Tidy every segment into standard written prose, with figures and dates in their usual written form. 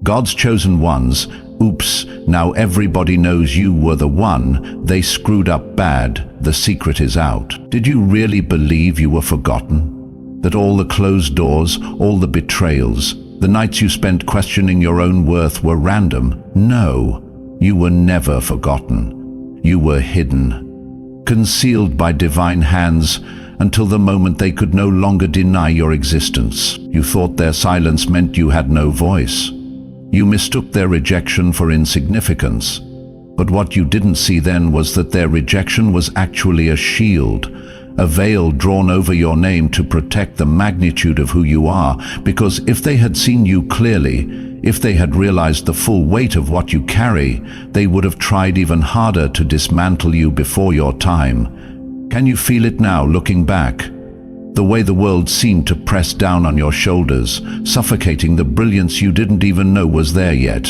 God's chosen ones. Oops, now everybody knows you were the one. They screwed up bad. The secret is out. Did you really believe you were forgotten? That all the closed doors, all the betrayals, the nights you spent questioning your own worth were random? No, you were never forgotten. You were hidden, concealed by divine hands until the moment they could no longer deny your existence. You thought their silence meant you had no voice. You mistook their rejection for insignificance. But what you didn't see then was that their rejection was actually a shield, a veil drawn over your name to protect the magnitude of who you are. Because if they had seen you clearly, if they had realized the full weight of what you carry, they would have tried even harder to dismantle you before your time. Can you feel it now, looking back? The way the world seemed to press down on your shoulders, suffocating the brilliance you didn't even know was there yet.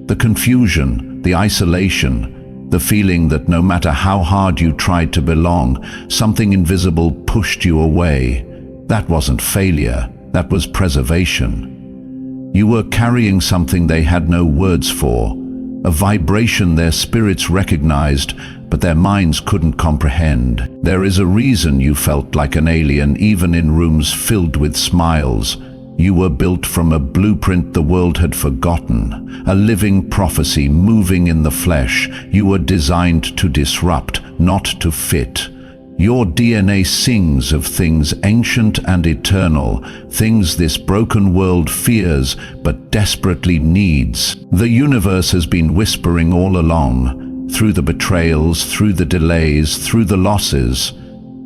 The confusion, the isolation, the feeling that no matter how hard you tried to belong, something invisible pushed you away. That wasn't failure, that was preservation. You were carrying something they had no words for, a vibration their spirits recognized, but their minds couldn't comprehend. There is a reason you felt like an alien even in rooms filled with smiles. You were built from a blueprint the world had forgotten, a living prophecy moving in the flesh. You were designed to disrupt, not to fit. Your DNA sings of things ancient and eternal, things this broken world fears but desperately needs. The universe has been whispering all along, through the betrayals, through the delays, through the losses.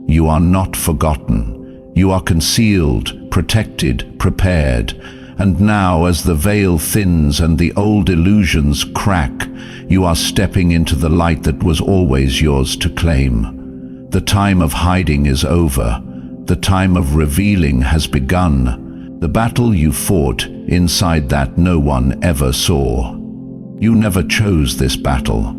You are not forgotten. You are concealed, protected, prepared. And now, as the veil thins and the old illusions crack, you are stepping into the light that was always yours to claim. The time of hiding is over. The time of revealing has begun. The battle you fought inside that no one ever saw. You never chose this battle.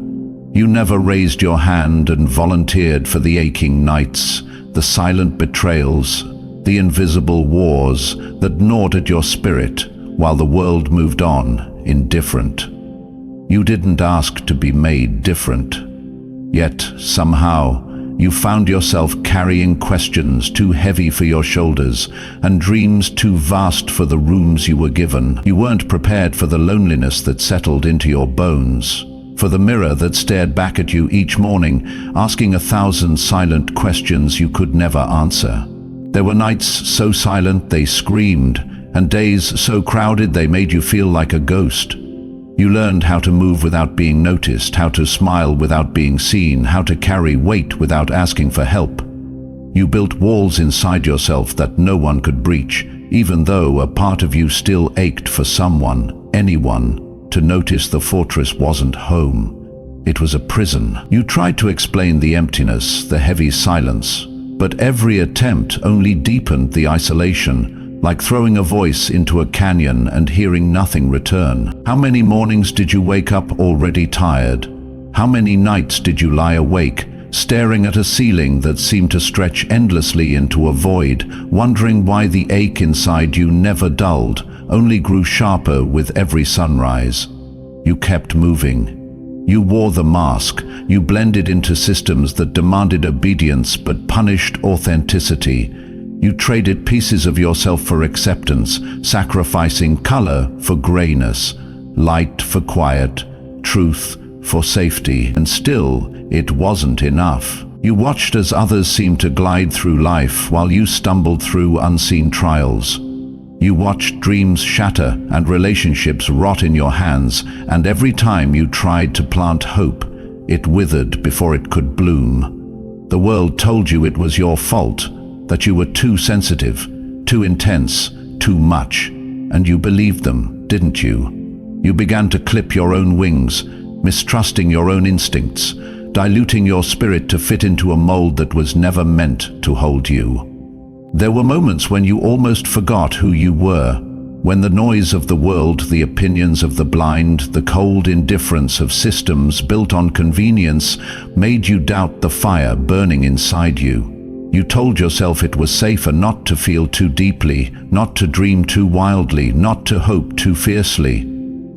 You never raised your hand and volunteered for the aching nights, the silent betrayals, the invisible wars that gnawed at your spirit while the world moved on, indifferent. You didn't ask to be made different. Yet, somehow, you found yourself carrying questions too heavy for your shoulders and dreams too vast for the rooms you were given. You weren't prepared for the loneliness that settled into your bones, for the mirror that stared back at you each morning, asking 1,000 silent questions you could never answer. There were nights so silent they screamed, and days so crowded they made you feel like a ghost. You learned how to move without being noticed, how to smile without being seen, how to carry weight without asking for help. You built walls inside yourself that no one could breach, even though a part of you still ached for someone, anyone, to notice the fortress wasn't home. It was a prison. You tried to explain the emptiness, the heavy silence, but every attempt only deepened the isolation, like throwing a voice into a canyon and hearing nothing return. How many mornings did you wake up already tired? How many nights did you lie awake, staring at a ceiling that seemed to stretch endlessly into a void, wondering why the ache inside you never dulled, only grew sharper with every sunrise? You kept moving. You wore the mask. You blended into systems that demanded obedience but punished authenticity. You traded pieces of yourself for acceptance, sacrificing color for grayness, light for quiet, truth for safety. And still, it wasn't enough. You watched as others seemed to glide through life while you stumbled through unseen trials. You watched dreams shatter and relationships rot in your hands, and every time you tried to plant hope, it withered before it could bloom. The world told you it was your fault, that you were too sensitive, too intense, too much, and you believed them, didn't you? You began to clip your own wings, mistrusting your own instincts, diluting your spirit to fit into a mold that was never meant to hold you. There were moments when you almost forgot who you were, when the noise of the world, the opinions of the blind, the cold indifference of systems built on convenience made you doubt the fire burning inside you. You told yourself it was safer not to feel too deeply, not to dream too wildly, not to hope too fiercely.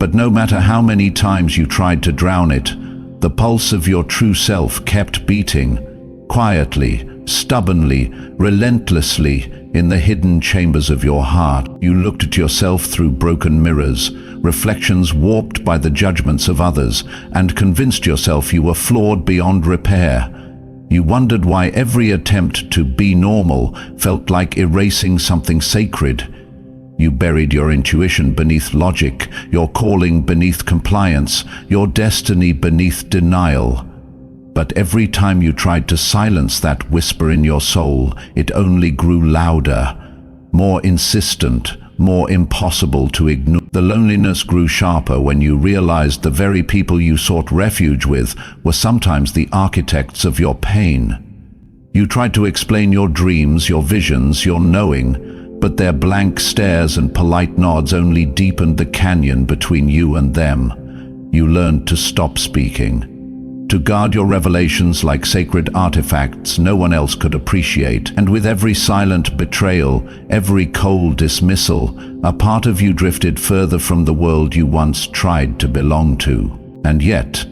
But no matter how many times you tried to drown it, the pulse of your true self kept beating, quietly, stubbornly, relentlessly, in the hidden chambers of your heart. You looked at yourself through broken mirrors, reflections warped by the judgments of others, and convinced yourself you were flawed beyond repair. You wondered why every attempt to be normal felt like erasing something sacred. You buried your intuition beneath logic, your calling beneath compliance, your destiny beneath denial. But every time you tried to silence that whisper in your soul, it only grew louder, more insistent, more impossible to ignore. The loneliness grew sharper when you realized the very people you sought refuge with were sometimes the architects of your pain. You tried to explain your dreams, your visions, your knowing, but their blank stares and polite nods only deepened the canyon between you and them. You learned to stop speaking, to guard your revelations like sacred artifacts no one else could appreciate. And with every silent betrayal, every cold dismissal, a part of you drifted further from the world you once tried to belong to. And yet,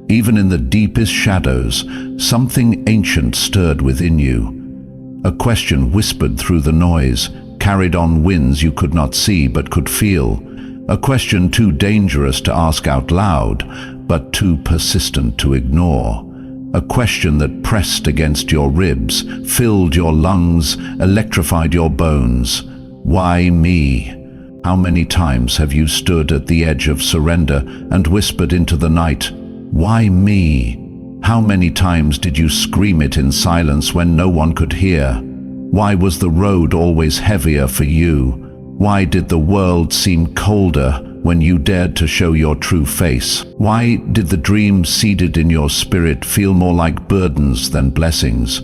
even in the deepest shadows, something ancient stirred within you. A question whispered through the noise, carried on winds you could not see but could feel. A question too dangerous to ask out loud, but too persistent to ignore. A question that pressed against your ribs, filled your lungs, electrified your bones. Why me? How many times have you stood at the edge of surrender and whispered into the night, "Why me?" How many times did you scream it in silence when no one could hear? Why was the road always heavier for you? Why did the world seem colder when you dared to show your true face? Why did the dreams seeded in your spirit feel more like burdens than blessings?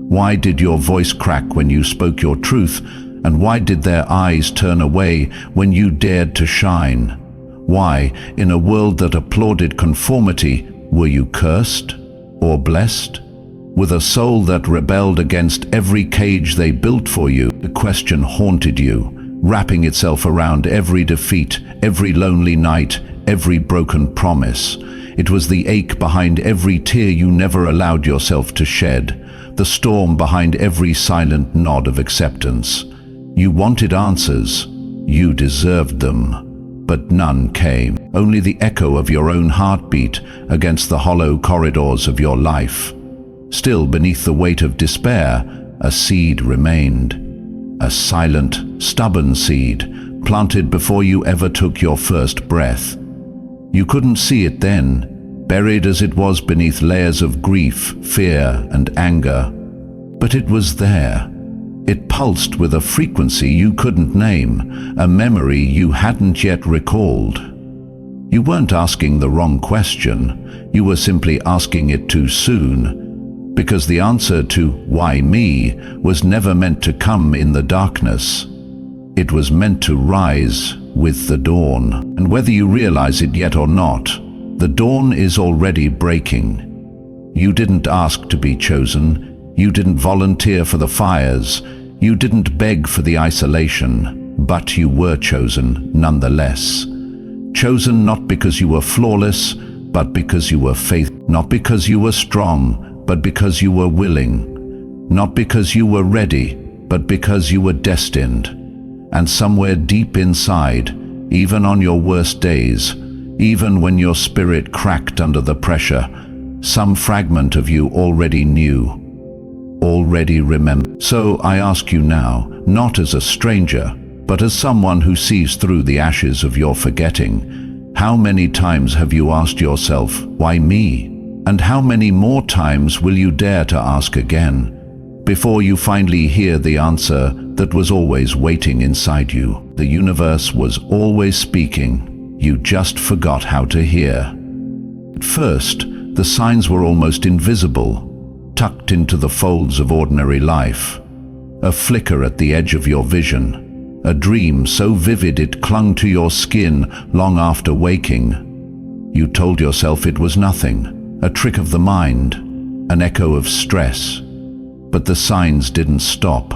Why did your voice crack when you spoke your truth? And why did their eyes turn away when you dared to shine? Why, in a world that applauded conformity, were you cursed or blessed? With a soul that rebelled against every cage they built for you, the question haunted you, wrapping itself around every defeat, every lonely night, every broken promise. It was the ache behind every tear you never allowed yourself to shed, the storm behind every silent nod of acceptance. You wanted answers, you deserved them, but none came. Only the echo of your own heartbeat against the hollow corridors of your life. Still, beneath the weight of despair, a seed remained. A silent, stubborn seed, planted before you ever took your first breath. You couldn't see it then, buried as it was beneath layers of grief, fear, and anger. But it was there. It pulsed with a frequency you couldn't name, a memory you hadn't yet recalled. You weren't asking the wrong question, you were simply asking it too soon. Because the answer to "why me" was never meant to come in the darkness. It was meant to rise with the dawn. And whether you realize it yet or not, the dawn is already breaking. You didn't ask to be chosen. You didn't volunteer for the fires. You didn't beg for the isolation. But you were chosen nonetheless. Chosen not because you were flawless, but because you were faithful. Not because you were strong, but because you were willing. Not because you were ready, but because you were destined. And somewhere deep inside, even on your worst days, even when your spirit cracked under the pressure, some fragment of you already knew, already remembered. So I ask you now, not as a stranger, but as someone who sees through the ashes of your forgetting, how many times have you asked yourself, "Why me?" And how many more times will you dare to ask again, before you finally hear the answer that was always waiting inside you? The universe was always speaking, you just forgot how to hear. At first, the signs were almost invisible, tucked into the folds of ordinary life. A flicker at the edge of your vision, a dream so vivid it clung to your skin long after waking. You told yourself it was nothing, a trick of the mind, an echo of stress. But the signs didn't stop.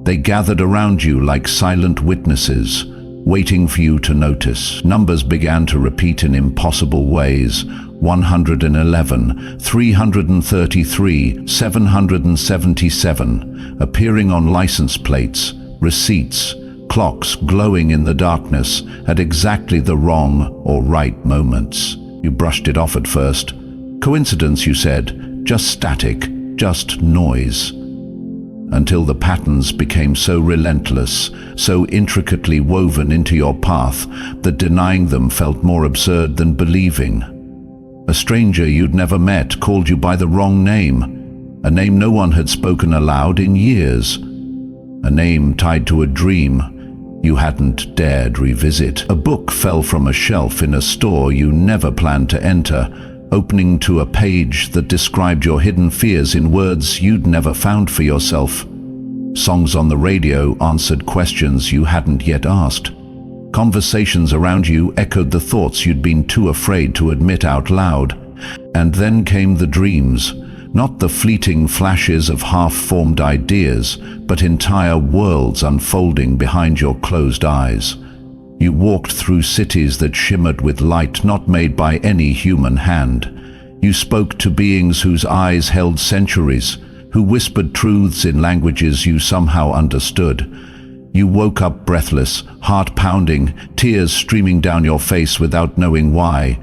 They gathered around you like silent witnesses, waiting for you to notice. Numbers began to repeat in impossible ways. 111, 333, 777, appearing on license plates, receipts, clocks glowing in the darkness at exactly the wrong or right moments. You brushed it off at first. Coincidence, you said, just static, just noise. Until the patterns became so relentless, so intricately woven into your path, that denying them felt more absurd than believing. A stranger you'd never met called you by the wrong name, a name no one had spoken aloud in years, a name tied to a dream you hadn't dared revisit. A book fell from a shelf in a store you never planned to enter, opening to a page that described your hidden fears in words you'd never found for yourself. Songs on the radio answered questions you hadn't yet asked. Conversations around you echoed the thoughts you'd been too afraid to admit out loud. And then came the dreams, not the fleeting flashes of half-formed ideas, but entire worlds unfolding behind your closed eyes. You walked through cities that shimmered with light not made by any human hand. You spoke to beings whose eyes held centuries, who whispered truths in languages you somehow understood. You woke up breathless, heart pounding, tears streaming down your face without knowing why.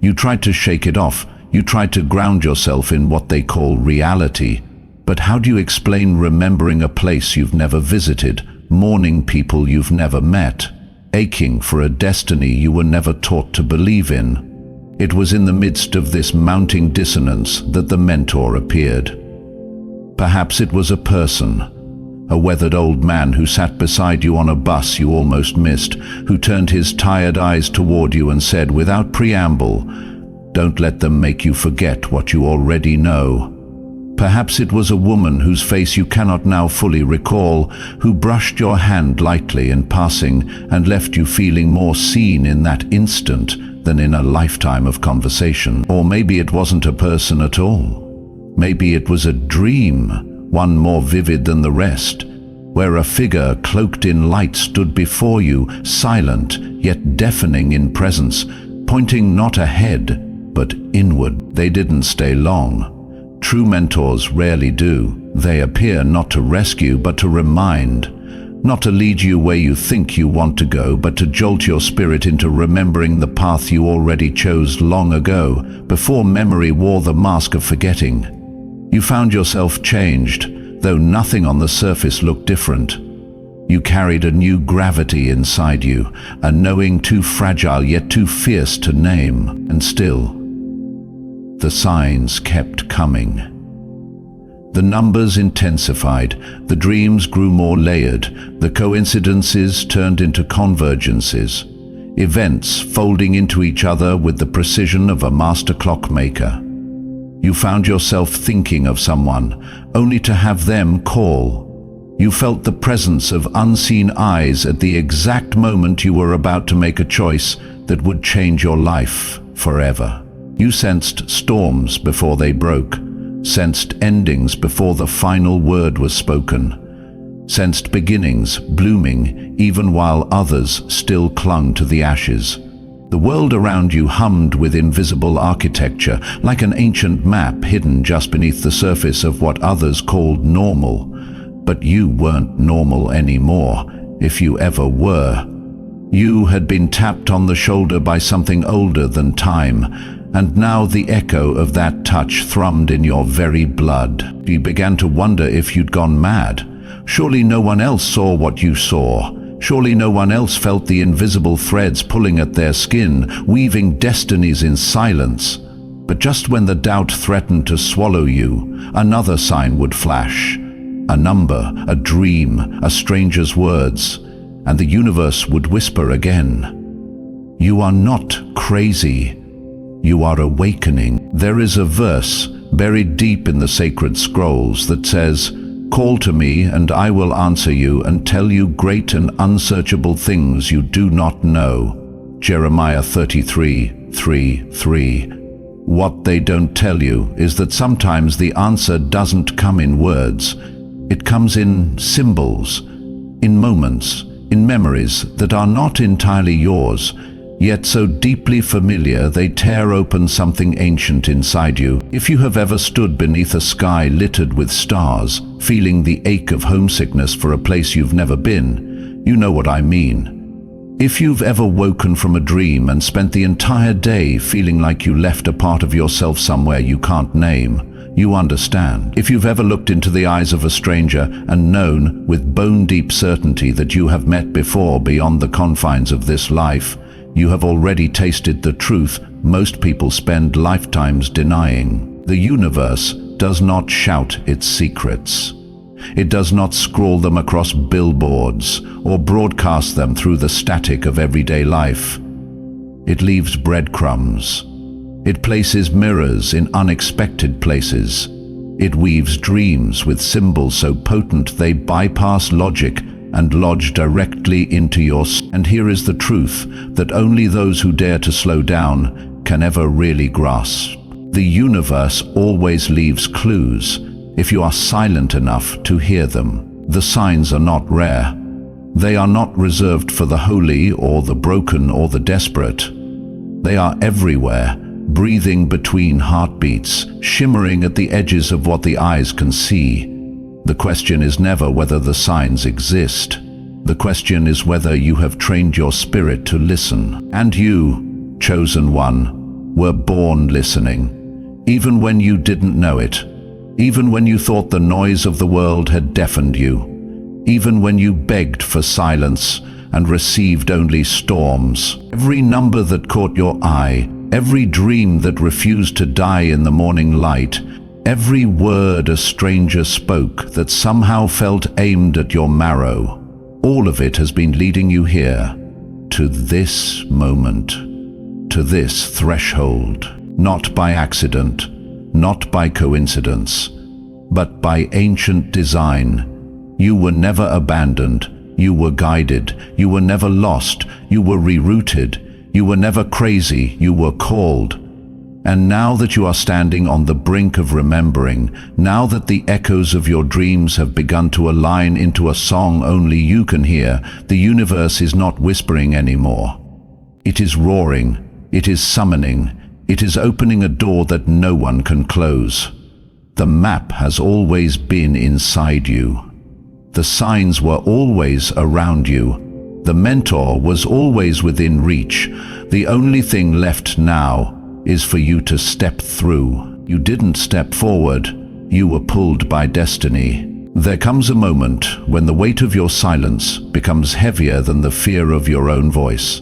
You tried to shake it off. You tried to ground yourself in what they call reality. But how do you explain remembering a place you've never visited, mourning people you've never met, aching for a destiny you were never taught to believe in? It was in the midst of this mounting dissonance that the mentor appeared. Perhaps it was a person, a weathered old man who sat beside you on a bus you almost missed, who turned his tired eyes toward you and said without preamble, "Don't let them make you forget what you already know." Perhaps it was a woman whose face you cannot now fully recall, who brushed your hand lightly in passing and left you feeling more seen in that instant than in a lifetime of conversation. Or maybe it wasn't a person at all. Maybe it was a dream, one more vivid than the rest, where a figure cloaked in light stood before you, silent yet deafening in presence, pointing not ahead, but inward. They didn't stay long. True mentors rarely do. They appear not to rescue, but to remind. Not to lead you where you think you want to go, but to jolt your spirit into remembering the path you already chose long ago, before memory wore the mask of forgetting. You found yourself changed, though nothing on the surface looked different. You carried a new gravity inside you, a knowing too fragile yet too fierce to name. And still, the signs kept coming. The numbers intensified, the dreams grew more layered, the coincidences turned into convergences, events folding into each other with the precision of a master clockmaker. You found yourself thinking of someone, only to have them call. You felt the presence of unseen eyes at the exact moment you were about to make a choice that would change your life forever. You sensed storms before they broke, sensed endings before the final word was spoken, sensed beginnings blooming even while others still clung to the ashes. The world around you hummed with invisible architecture, like an ancient map hidden just beneath the surface of what others called normal. But you weren't normal anymore, if you ever were. You had been tapped on the shoulder by something older than time, and now the echo of that touch thrummed in your very blood. You began to wonder if you'd gone mad. Surely no one else saw what you saw. Surely no one else felt the invisible threads pulling at their skin, weaving destinies in silence. But just when the doubt threatened to swallow you, another sign would flash. A number, a dream, a stranger's words, and the universe would whisper again. You are not crazy. You are awakening. There is a verse buried deep in the sacred scrolls that says, "Call to me and I will answer you and tell you great and unsearchable things you do not know." Jeremiah 33:3. What they don't tell you is that sometimes the answer doesn't come in words. It comes in symbols, in moments, in memories that are not entirely yours, yet so deeply familiar they tear open something ancient inside you. If you have ever stood beneath a sky littered with stars, feeling the ache of homesickness for a place you've never been, you know what I mean. If you've ever woken from a dream and spent the entire day feeling like you left a part of yourself somewhere you can't name, you understand. If you've ever looked into the eyes of a stranger and known with bone-deep certainty that you have met before beyond the confines of this life, you have already tasted the truth most people spend lifetimes denying. The universe does not shout its secrets. It does not scroll them across billboards or broadcast them through the static of everyday life. It leaves breadcrumbs. It places mirrors in unexpected places. It weaves dreams with symbols so potent they bypass logic and lodge directly into your soul. And here is the truth that only those who dare to slow down can ever really grasp. The universe always leaves clues if you are silent enough to hear them. The signs are not rare. They are not reserved for the holy or the broken or the desperate. They are everywhere, breathing between heartbeats, shimmering at the edges of what the eyes can see. The question is never whether the signs exist. The question is whether you have trained your spirit to listen. And you, chosen one, were born listening, even when you didn't know it, even when you thought the noise of the world had deafened you, even when you begged for silence and received only storms. Every number that caught your eye, every dream that refused to die in the morning light, every word a stranger spoke that somehow felt aimed at your marrow, all of it has been leading you here, to this moment, to this threshold, not by accident, not by coincidence, but by ancient design. You were never abandoned, you were guided, you were never lost, you were rerouted, you were never crazy, you were called. And now that you are standing on the brink of remembering, now that the echoes of your dreams have begun to align into a song only you can hear, the universe is not whispering anymore. It is roaring, it is summoning, it is opening a door that no one can close. The map has always been inside you. The signs were always around you. The mentor was always within reach. The only thing left now is for you to step through. You didn't step forward, you were pulled by destiny. There comes a moment when the weight of your silence becomes heavier than the fear of your own voice.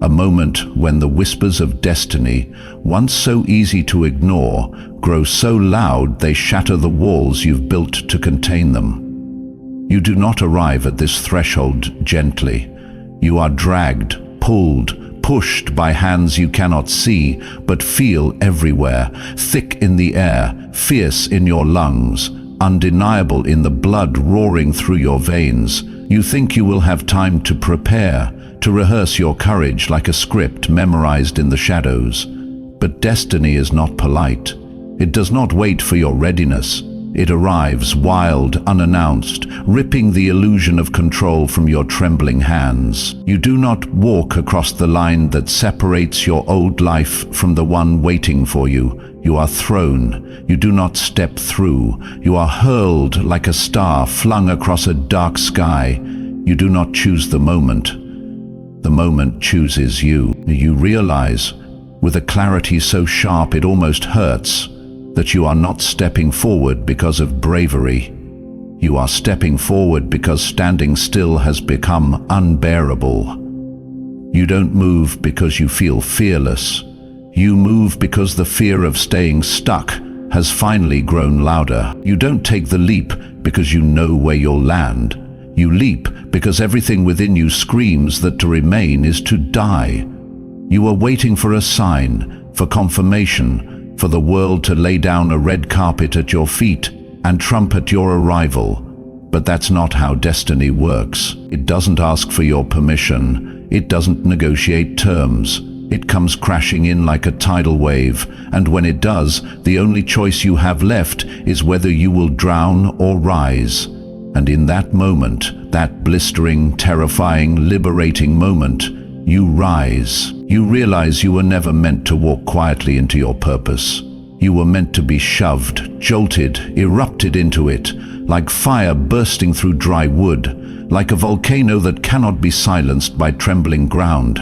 A moment when the whispers of destiny, once so easy to ignore, grow so loud they shatter the walls you've built to contain them. You do not arrive at this threshold gently. You are dragged, pulled, pushed by hands you cannot see but feel everywhere, thick in the air, fierce in your lungs, undeniable in the blood roaring through your veins. You think you will have time to prepare, to rehearse your courage like a script memorized in the shadows. But destiny is not polite. It does not wait for your readiness. It arrives wild, unannounced, ripping the illusion of control from your trembling hands. You do not walk across the line that separates your old life from the one waiting for you. You are thrown. You do not step through. You are hurled like a star flung across a dark sky. You do not choose the moment. The moment chooses you. You realize, with a clarity so sharp it almost hurts, that you are not stepping forward because of bravery. You are stepping forward because standing still has become unbearable. You don't move because you feel fearless. You move because the fear of staying stuck has finally grown louder. You don't take the leap because you know where you'll land. You leap because everything within you screams that to remain is to die. You are waiting for a sign, for confirmation, for the world to lay down a red carpet at your feet and trumpet your arrival. But that's not how destiny works. It doesn't ask for your permission. It doesn't negotiate terms. It comes crashing in like a tidal wave, and when it does, the only choice you have left is whether you will drown or rise. And in that moment, that blistering, terrifying, liberating moment, you rise. You realize you were never meant to walk quietly into your purpose. You were meant to be shoved, jolted, erupted into it, like fire bursting through dry wood, like a volcano that cannot be silenced by trembling ground.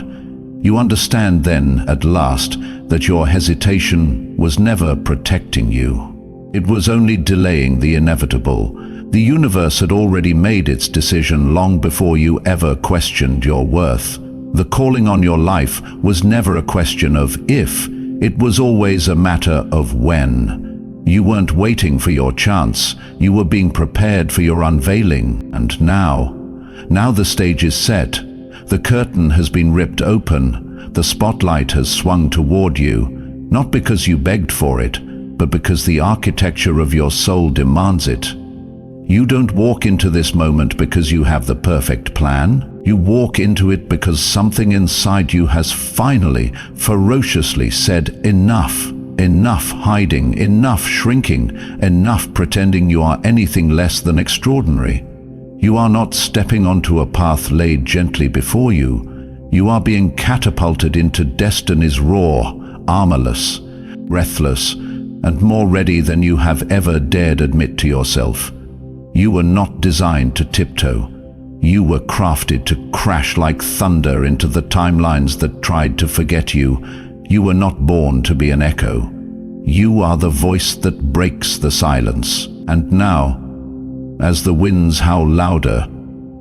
You understand then, at last, that your hesitation was never protecting you. It was only delaying the inevitable. The universe had already made its decision long before you ever questioned your worth. The calling on your life was never a question of if, it was always a matter of when. You weren't waiting for your chance, you were being prepared for your unveiling. And now the stage is set. The curtain has been ripped open. The spotlight has swung toward you, not because you begged for it, but because the architecture of your soul demands it. You don't walk into this moment because you have the perfect plan. You walk into it because something inside you has finally, ferociously said enough. Enough hiding, enough shrinking, enough pretending you are anything less than extraordinary. You are not stepping onto a path laid gently before you. You are being catapulted into destiny's raw, armorless, breathless, and more ready than you have ever dared admit to yourself. You were not designed to tiptoe. You were crafted to crash like thunder into the timelines that tried to forget you. You were not born to be an echo. You are the voice that breaks the silence. And now, as the winds howl louder,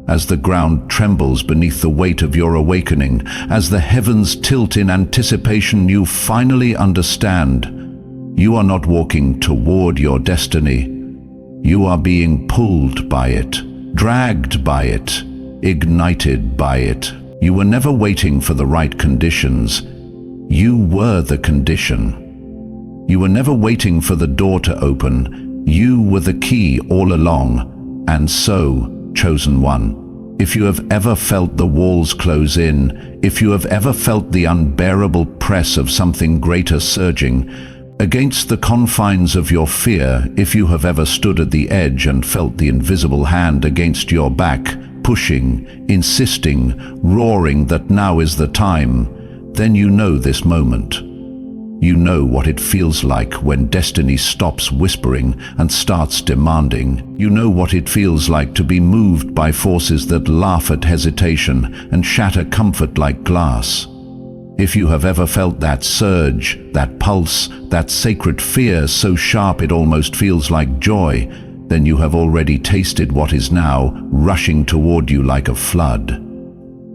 as the ground trembles beneath the weight of your awakening, as the heavens tilt in anticipation, you finally understand. You are not walking toward your destiny. You are being pulled by it, dragged by it, ignited by it. You were never waiting for the right conditions. You were the condition. You were never waiting for the door to open. You were the key all along, and so, chosen one. If you have ever felt the walls close in, if you have ever felt the unbearable press of something greater surging, against the confines of your fear, if you have ever stood at the edge and felt the invisible hand against your back, pushing, insisting, roaring that now is the time, then you know this moment. You know what it feels like when destiny stops whispering and starts demanding. You know what it feels like to be moved by forces that laugh at hesitation and shatter comfort like glass. If you have ever felt that surge, that pulse, that sacred fear so sharp it almost feels like joy, then you have already tasted what is now rushing toward you like a flood.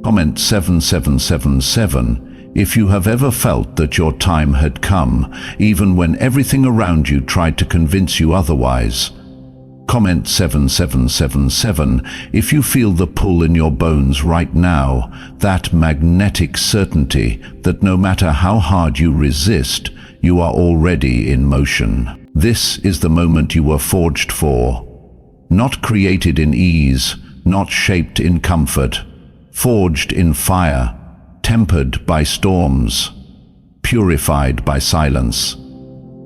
Comment 7777 if you have ever felt that your time had come, even when everything around you tried to convince you otherwise. Comment 7777 if you feel the pull in your bones right now, that magnetic certainty that no matter how hard you resist, you are already in motion. This is the moment you were forged for. Not created in ease, not shaped in comfort, forged in fire, tempered by storms, purified by silence,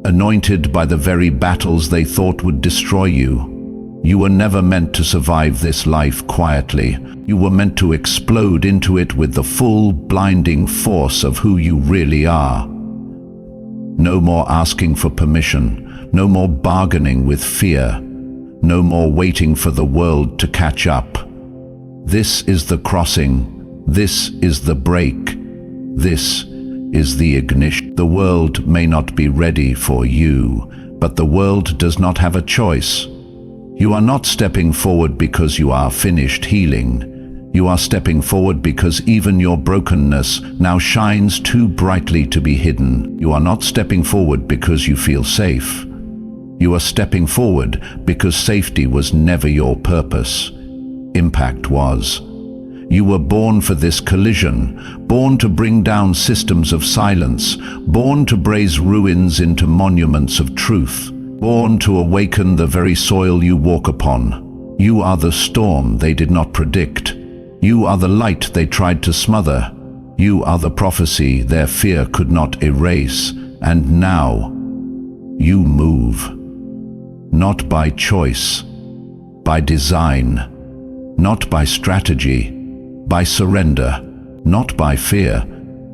anointed by the very battles they thought would destroy you. You were never meant to survive this life quietly. You were meant to explode into it with the full, blinding force of who you really are. No more asking for permission, no more bargaining with fear, no more waiting for the world to catch up. This is the crossing, this is the break, this is the ignition. The world may not be ready for you, but the world does not have a choice. You are not stepping forward because you are finished healing. You are stepping forward because even your brokenness now shines too brightly to be hidden. You are not stepping forward because you feel safe. You are stepping forward because safety was never your purpose. Impact was. You were born for this collision, born to bring down systems of silence, born to braze ruins into monuments of truth, born to awaken the very soil you walk upon. You are the storm they did not predict. You are the light they tried to smother. You are the prophecy their fear could not erase. And now, you move. Not by choice, by design, not by strategy, by surrender, not by fear,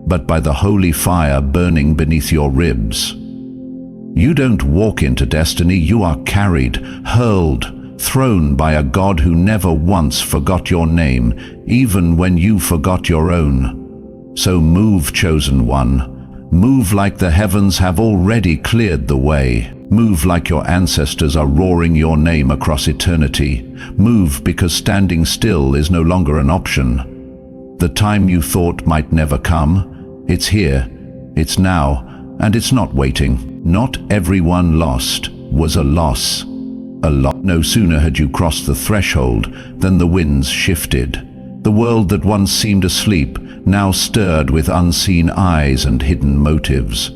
but by the holy fire burning beneath your ribs. You don't walk into destiny, you are carried, hurled, thrown by a God who never once forgot your name, even when you forgot your own. So move, chosen one. Move like the heavens have already cleared the way. Move like your ancestors are roaring your name across eternity. Move because standing still is no longer an option. The time you thought might never come, it's here, it's now, and it's not waiting. Not everyone lost was a loss. No sooner had you crossed the threshold than the winds shifted. The world that once seemed asleep now stirred with unseen eyes and hidden motives.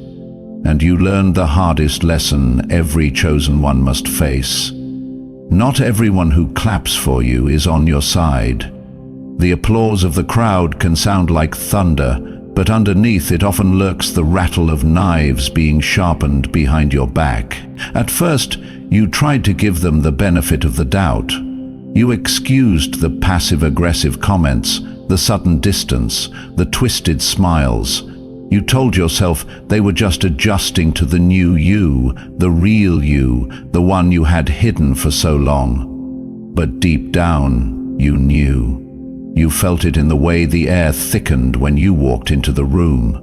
And you learned the hardest lesson every chosen one must face. Not everyone who claps for you is on your side. The applause of the crowd can sound like thunder, but underneath it often lurks the rattle of knives being sharpened behind your back. At first, you tried to give them the benefit of the doubt. You excused the passive-aggressive comments, the sudden distance, the twisted smiles. You told yourself they were just adjusting to the new you, the real you, the one you had hidden for so long. But deep down, you knew. You felt it in the way the air thickened when you walked into the room,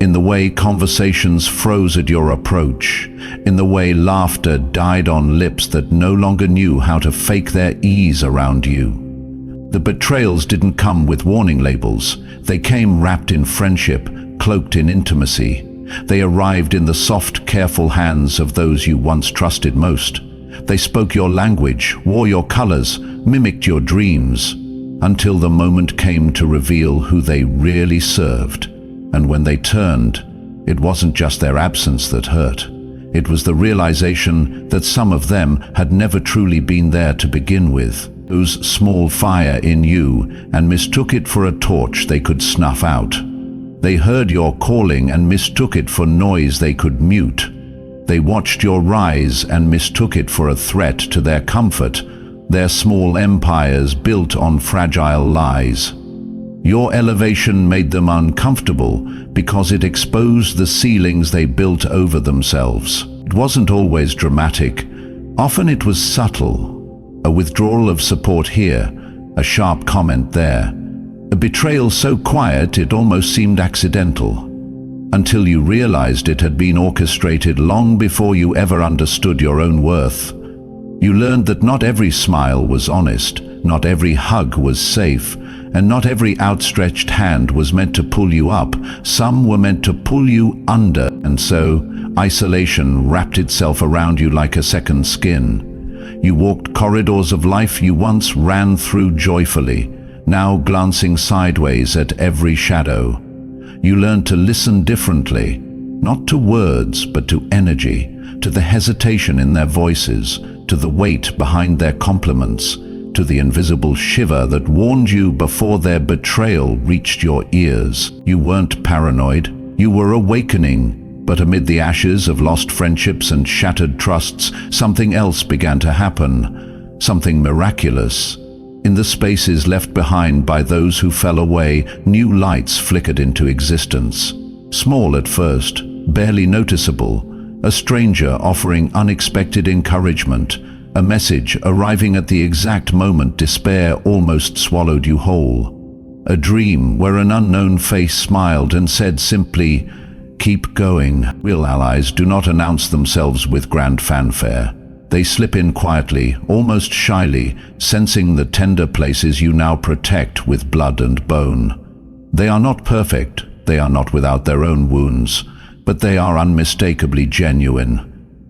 in the way conversations froze at your approach, in the way laughter died on lips that no longer knew how to fake their ease around you. The betrayals didn't come with warning labels. They came wrapped in friendship, cloaked in intimacy. They arrived in the soft, careful hands of those you once trusted most. They spoke your language, wore your colors, mimicked your dreams, until the moment came to reveal who they really served. And when they turned, it wasn't just their absence that hurt. It was the realization that some of them had never truly been there to begin with. Those small fire in you and mistook it for a torch they could snuff out. They heard your calling and mistook it for noise they could mute. They watched your rise and mistook it for a threat to their comfort, their small empires built on fragile lies. Your elevation made them uncomfortable because it exposed the ceilings they built over themselves. It wasn't always dramatic. Often it was subtle. A withdrawal of support here, a sharp comment there. A betrayal so quiet it almost seemed accidental, until you realized it had been orchestrated long before you ever understood your own worth. You learned that not every smile was honest, not every hug was safe, and not every outstretched hand was meant to pull you up. Some were meant to pull you under, and so isolation wrapped itself around you like a second skin. You walked corridors of life you once ran through joyfully, now glancing sideways at every shadow. You learned to listen differently, not to words but to energy, to the hesitation in their voices, to the weight behind their compliments, to the invisible shiver that warned you before their betrayal reached your ears. You weren't paranoid, you were awakening, but amid the ashes of lost friendships and shattered trusts, something else began to happen, something miraculous. In the spaces left behind by those who fell away, new lights flickered into existence. Small at first, barely noticeable, a stranger offering unexpected encouragement, a message arriving at the exact moment despair almost swallowed you whole. A dream where an unknown face smiled and said simply, "Keep going." Real allies do not announce themselves with grand fanfare. They slip in quietly, almost shyly, sensing the tender places you now protect with blood and bone. They are not perfect, they are not without their own wounds, but they are unmistakably genuine.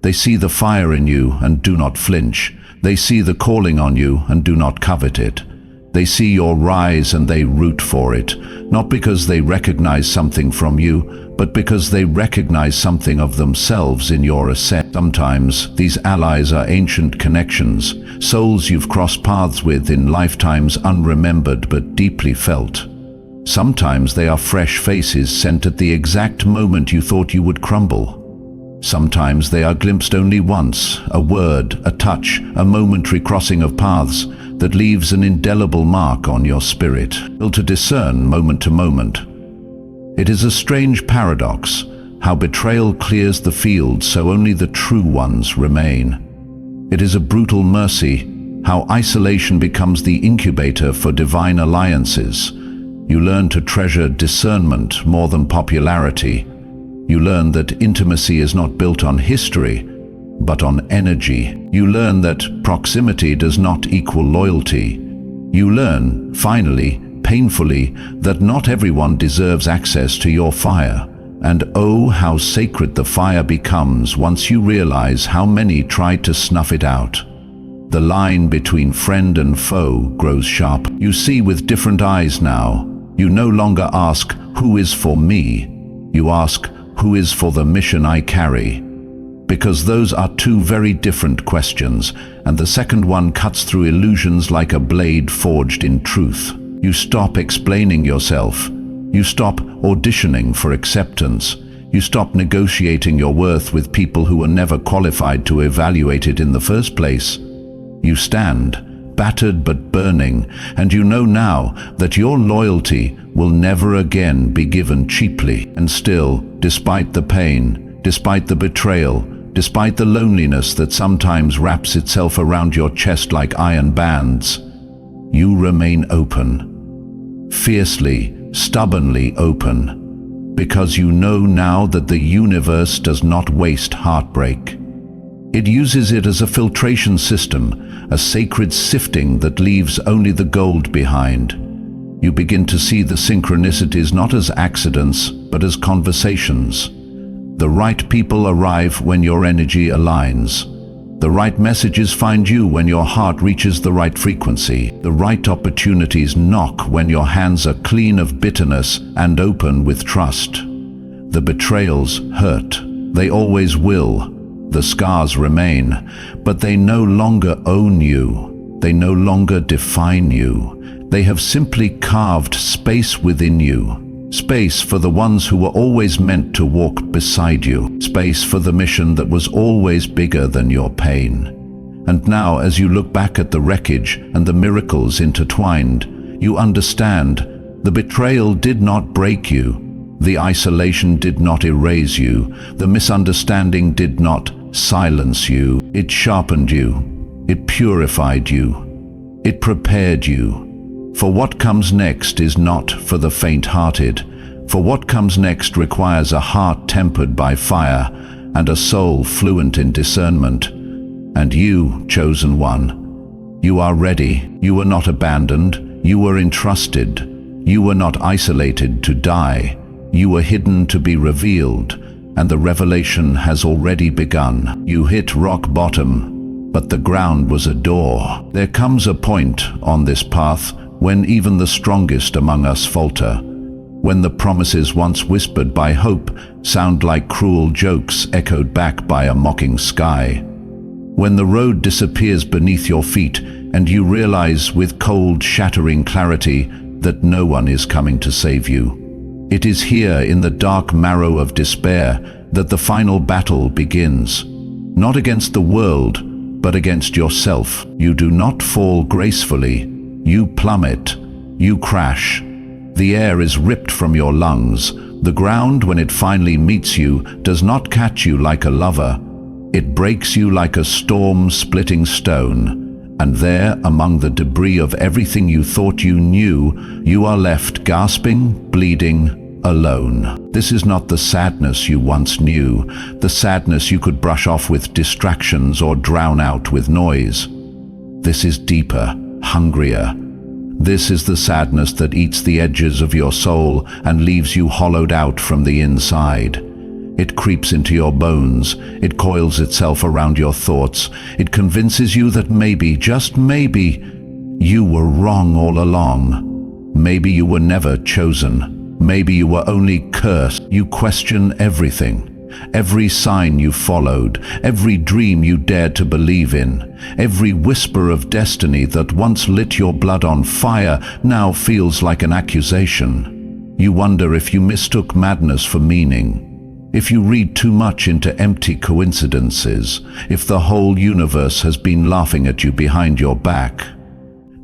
They see the fire in you and do not flinch. They see the calling on you and do not covet it. They see your rise and they root for it, not because they recognize something from you, but because they recognize something of themselves in your ascent. Sometimes these allies are ancient connections, souls you've crossed paths with in lifetimes unremembered but deeply felt. Sometimes they are fresh faces sent at the exact moment you thought you would crumble. Sometimes they are glimpsed only once, a word, a touch, a momentary crossing of paths that leaves an indelible mark on your spirit, able to discern moment to moment. It is a strange paradox, how betrayal clears the field so only the true ones remain. It is a brutal mercy, how isolation becomes the incubator for divine alliances. You learn to treasure discernment more than popularity. You learn that intimacy is not built on history, but on energy. You learn that proximity does not equal loyalty. You learn, finally, painfully, that not everyone deserves access to your fire. And oh, how sacred the fire becomes once you realize how many tried to snuff it out. The line between friend and foe grows sharp. You see with different eyes now. You no longer ask, "Who is for me?" You ask, "Who is for the mission I carry?" Because those are two very different questions, and the second one cuts through illusions like a blade forged in truth. You stop explaining yourself. You stop auditioning for acceptance. You stop negotiating your worth with people who were never qualified to evaluate it in the first place. You stand, battered but burning, and you know now that your loyalty will never again be given cheaply. And still, despite the pain, despite the betrayal, despite the loneliness that sometimes wraps itself around your chest like iron bands, you remain open. Fiercely, stubbornly open. Because you know now that the universe does not waste heartbreak. It uses it as a filtration system, a sacred sifting that leaves only the gold behind. You begin to see the synchronicities not as accidents, but as conversations. The right people arrive when your energy aligns. The right messages find you when your heart reaches the right frequency. The right opportunities knock when your hands are clean of bitterness and open with trust. The betrayals hurt. They always will. The scars remain, but they no longer own you. They no longer define you. They have simply carved space within you. Space for the ones who were always meant to walk beside you. Space for the mission that was always bigger than your pain. And now, as you look back at the wreckage and the miracles intertwined, you understand the betrayal did not break you. The isolation did not erase you. The misunderstanding did not silence you. It sharpened you. It purified you. It prepared you. For what comes next is not for the faint-hearted. For what comes next requires a heart tempered by fire and a soul fluent in discernment. And you, chosen one, you are ready. You were not abandoned. You were entrusted. You were not isolated to die. You were hidden to be revealed, and the revelation has already begun. You hit rock bottom, but the ground was a door. There comes a point on this path when even the strongest among us falter, when the promises once whispered by hope sound like cruel jokes echoed back by a mocking sky, when the road disappears beneath your feet and you realize with cold, shattering clarity that no one is coming to save you. It is here in the dark marrow of despair that the final battle begins, not against the world, but against yourself. You do not fall gracefully. You plummet, you crash. The air is ripped from your lungs. The ground, when it finally meets you, does not catch you like a lover. It breaks you like a storm-splitting stone. And there, among the debris of everything you thought you knew, you are left gasping, bleeding, alone. This is not the sadness you once knew, the sadness you could brush off with distractions or drown out with noise. This is deeper, hungrier. This is the sadness that eats the edges of your soul and leaves you hollowed out from the inside. It creeps into your bones. It coils itself around your thoughts. It convinces you that maybe, just maybe, you were wrong all along. Maybe you were never chosen. Maybe you were only cursed. You question everything. Every sign you followed, every dream you dared to believe in, every whisper of destiny that once lit your blood on fire now feels like an accusation. You wonder if you mistook madness for meaning, if you read too much into empty coincidences, if the whole universe has been laughing at you behind your back.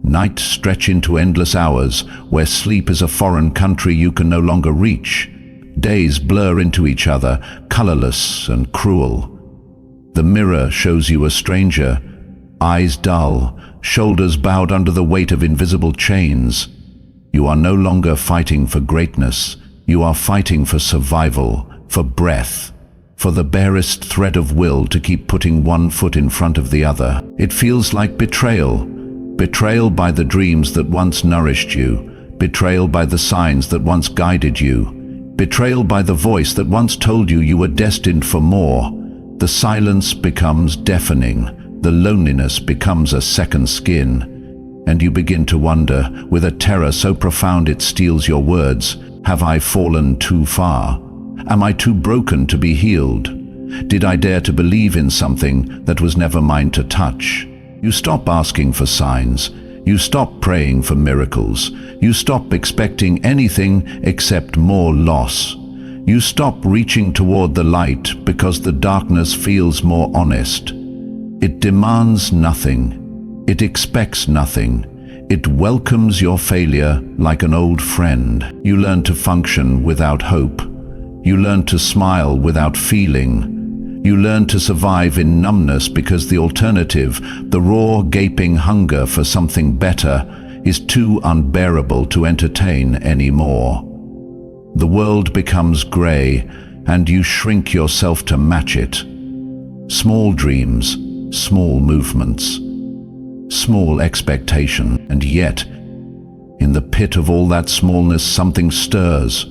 Nights stretch into endless hours, where sleep is a foreign country you can no longer reach. Days blur into each other, colorless and cruel. The mirror shows you a stranger, eyes dull, shoulders bowed under the weight of invisible chains. You are no longer fighting for greatness. You are fighting for survival, for breath, for the barest thread of will to keep putting one foot in front of the other. It feels like betrayal. Betrayal by the dreams that once nourished you. Betrayal by the signs that once guided you. Betrayal by the voice that once told you you were destined for more. The silence becomes deafening. The loneliness becomes a second skin. And you begin to wonder, with a terror so profound it steals your words, have I fallen too far? Am I too broken to be healed? Did I dare to believe in something that was never mine to touch? You stop asking for signs. You stop praying for miracles. You stop expecting anything except more loss. You stop reaching toward the light because the darkness feels more honest. It demands nothing. It expects nothing. It welcomes your failure like an old friend. You learn to function without hope. You learn to smile without feeling. You learn to survive in numbness because the alternative, the raw, gaping hunger for something better, is too unbearable to entertain anymore. The world becomes gray, and you shrink yourself to match it. Small dreams, small movements, small expectation, and yet, in the pit of all that smallness, something stirs.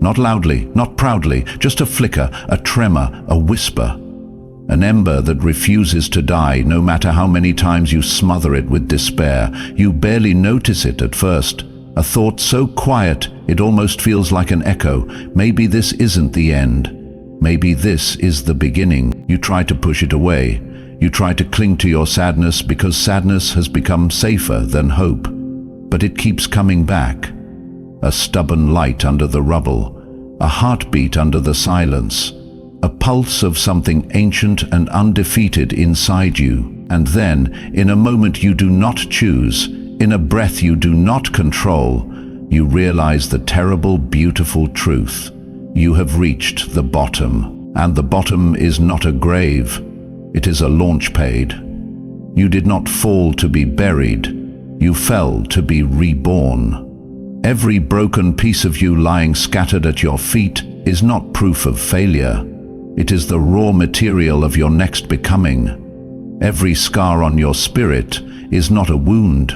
Not loudly, not proudly, just a flicker, a tremor, a whisper. An ember that refuses to die, no matter how many times you smother it with despair. You barely notice it at first. A thought so quiet, it almost feels like an echo. Maybe this isn't the end. Maybe this is the beginning. You try to push it away. You try to cling to your sadness because sadness has become safer than hope. But it keeps coming back. A stubborn light under the rubble, a heartbeat under the silence, a pulse of something ancient and undefeated inside you. And then, in a moment you do not choose, in a breath you do not control, you realize the terrible, beautiful truth. You have reached the bottom, and the bottom is not a grave. It is a launch pad. You did not fall to be buried. You fell to be reborn. Every broken piece of you lying scattered at your feet is not proof of failure. It is the raw material of your next becoming. Every scar on your spirit is not a wound.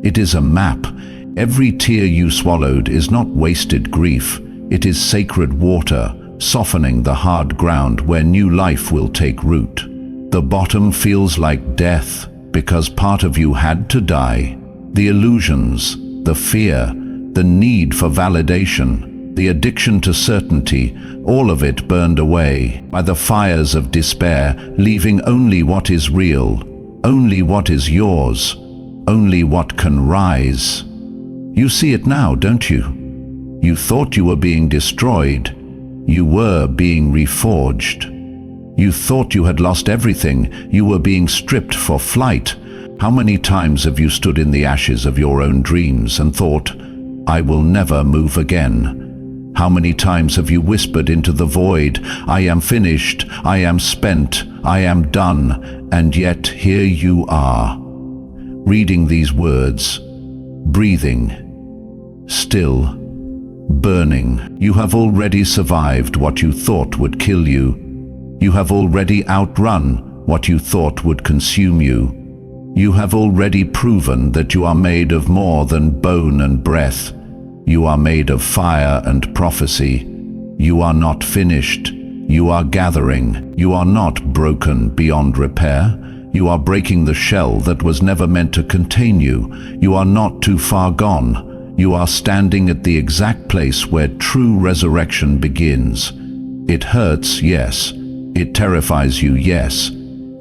It is a map. Every tear you swallowed is not wasted grief. It is sacred water, softening the hard ground where new life will take root. The bottom feels like death because part of you had to die. The illusions, the fear, the need for validation, the addiction to certainty, all of it burned away by the fires of despair, leaving only what is real, only what is yours, only what can rise. You see it now, don't you? You thought you were being destroyed. You were being reforged. You thought you had lost everything. You were being stripped for flight. How many times have you stood in the ashes of your own dreams and thought, I will never move again? How many times have you whispered into the void, I am finished, I am spent, I am done, and yet here you are, reading these words, breathing, still, burning. You have already survived what you thought would kill you. You have already outrun what you thought would consume you. You have already proven that you are made of more than bone and breath. You are made of fire and prophecy. You are not finished. You are gathering. You are not broken beyond repair. You are breaking the shell that was never meant to contain you. You are not too far gone. You are standing at the exact place where true resurrection begins. It hurts, yes. It terrifies you, yes.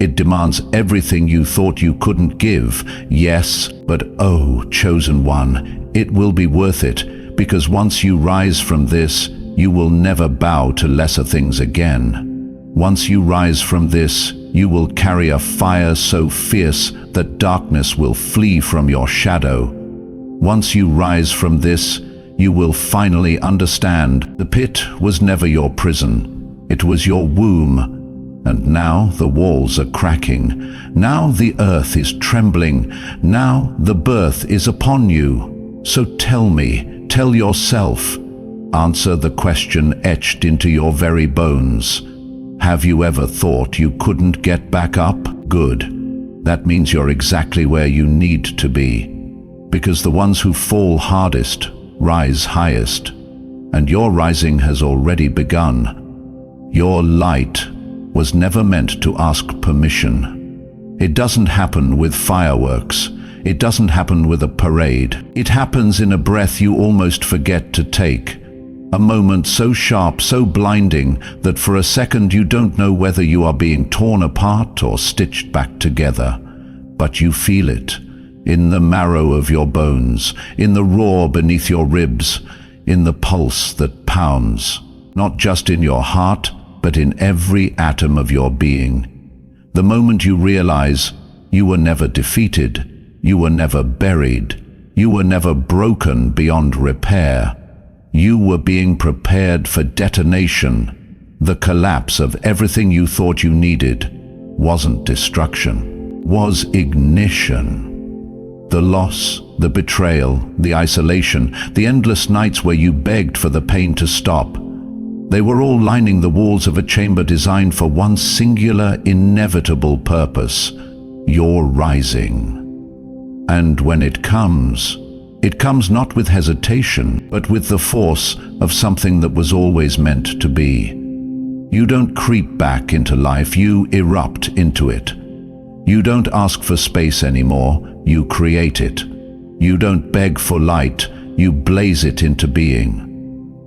It demands everything you thought you couldn't give, yes, but oh, chosen one, it will be worth it, because once you rise from this, you will never bow to lesser things again. Once you rise from this, you will carry a fire so fierce that darkness will flee from your shadow. Once you rise from this, you will finally understand the pit was never your prison. It was your womb. And now the walls are cracking. Now the earth is trembling. Now the birth is upon you. So tell me, tell yourself. Answer the question etched into your very bones. Have you ever thought you couldn't get back up? Good. That means you're exactly where you need to be. Because the ones who fall hardest rise highest. And your rising has already begun. Your light was never meant to ask permission. It doesn't happen with fireworks. It doesn't happen with a parade. It happens in a breath you almost forget to take. A moment so sharp, so blinding, that for a second you don't know whether you are being torn apart or stitched back together. But you feel it, in the marrow of your bones, in the roar beneath your ribs, in the pulse that pounds, not just in your heart, but in every atom of your being. The moment you realize you were never defeated, you were never buried, you were never broken beyond repair. You were being prepared for detonation. The collapse of everything you thought you needed wasn't destruction, was ignition. The loss, the betrayal, the isolation, the endless nights where you begged for the pain to stop, they were all lining the walls of a chamber designed for one singular, inevitable purpose: your rising. And when it comes not with hesitation, but with the force of something that was always meant to be. You don't creep back into life, you erupt into it. You don't ask for space anymore, you create it. You don't beg for light, you blaze it into being.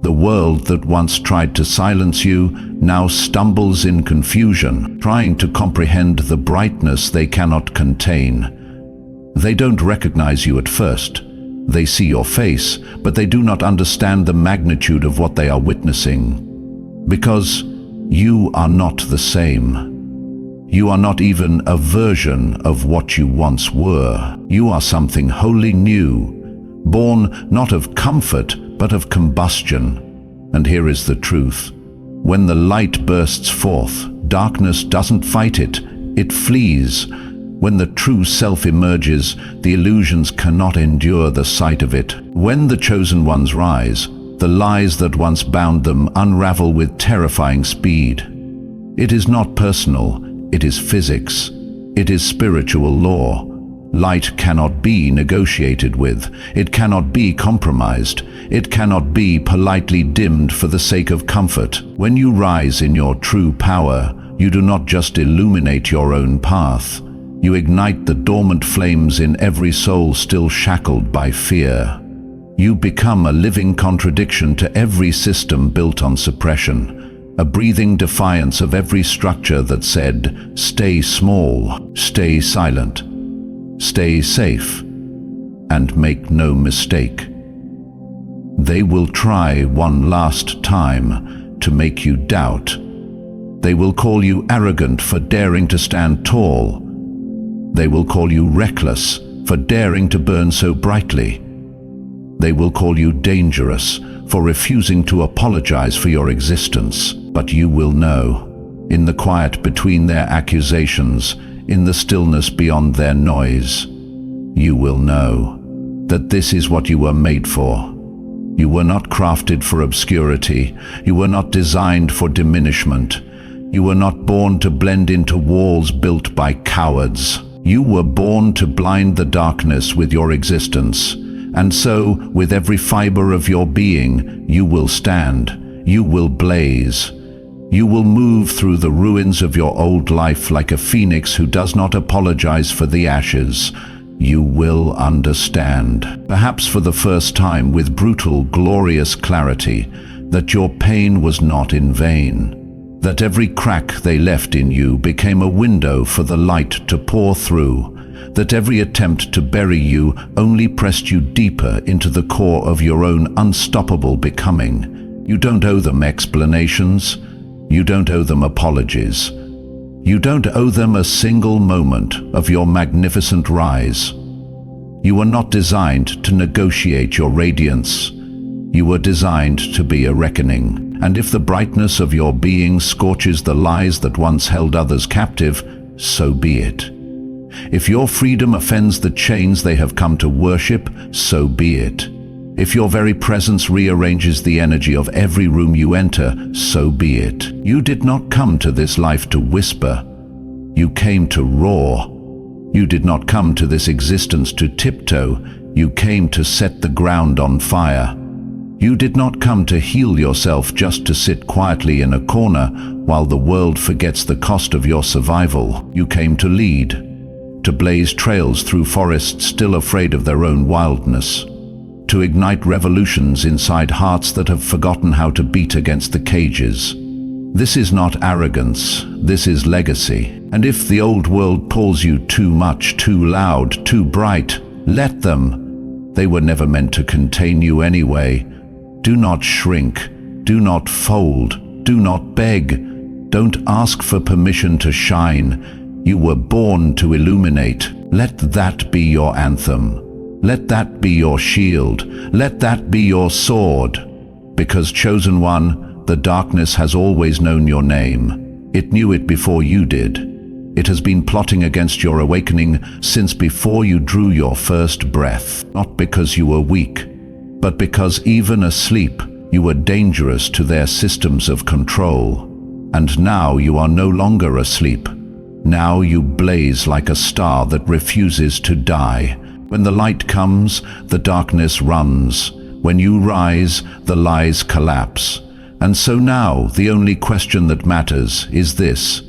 The world that once tried to silence you now stumbles in confusion, trying to comprehend the brightness they cannot contain. They don't recognize you at first. They see your face, but they do not understand the magnitude of what they are witnessing. Because you are not the same. You are not even a version of what you once were. You are something wholly new, born not of comfort, but of combustion. And here is the truth. When the light bursts forth, darkness doesn't fight it, it flees. When the true self emerges, the illusions cannot endure the sight of it. When the chosen ones rise, the lies that once bound them unravel with terrifying speed. It is not personal, it is physics. It is spiritual law. Light cannot be negotiated with. It cannot be compromised. It cannot be politely dimmed for the sake of comfort. When you rise in your true power, you do not just illuminate your own path. You ignite the dormant flames in every soul still shackled by fear. You become a living contradiction to every system built on suppression, a breathing defiance of every structure that said, stay small, stay silent, stay safe, and make no mistake. They will try one last time to make you doubt. They will call you arrogant for daring to stand tall. They will call you reckless for daring to burn so brightly. They will call you dangerous for refusing to apologize for your existence. But you will know, in the quiet between their accusations, in the stillness beyond their noise, you will know that this is what you were made for. You were not crafted for obscurity. You were not designed for diminishment. You were not born to blend into walls built by cowards. You were born to blind the darkness with your existence. And so, with every fiber of your being, you will stand. You will blaze. You will move through the ruins of your old life like a phoenix who does not apologize for the ashes. You will understand, perhaps for the first time with brutal, glorious clarity, that your pain was not in vain, that every crack they left in you became a window for the light to pour through, that every attempt to bury you only pressed you deeper into the core of your own unstoppable becoming. You don't owe them explanations. You don't owe them apologies. You don't owe them a single moment of your magnificent rise. You were not designed to negotiate your radiance. You were designed to be a reckoning. And if the brightness of your being scorches the lies that once held others captive, so be it. If your freedom offends the chains they have come to worship, so be it. If your very presence rearranges the energy of every room you enter, so be it. You did not come to this life to whisper. You came to roar. You did not come to this existence to tiptoe. You came to set the ground on fire. You did not come to heal yourself just to sit quietly in a corner while the world forgets the cost of your survival. You came to lead, to blaze trails through forests still afraid of their own wildness, to ignite revolutions inside hearts that have forgotten how to beat against the cages. This is not arrogance, this is legacy. And if the old world pulls you too much, too loud, too bright, let them. They were never meant to contain you anyway. Do not shrink, do not fold, do not beg. Don't ask for permission to shine. You were born to illuminate. Let that be your anthem. Let that be your shield. Let that be your sword. Because, chosen one, the darkness has always known your name. It knew it before you did. It has been plotting against your awakening since before you drew your first breath. Not because you were weak, but because even asleep, you were dangerous to their systems of control. And now you are no longer asleep. Now you blaze like a star that refuses to die. When the light comes, the darkness runs. When you rise, the lies collapse. And so now, the only question that matters is this: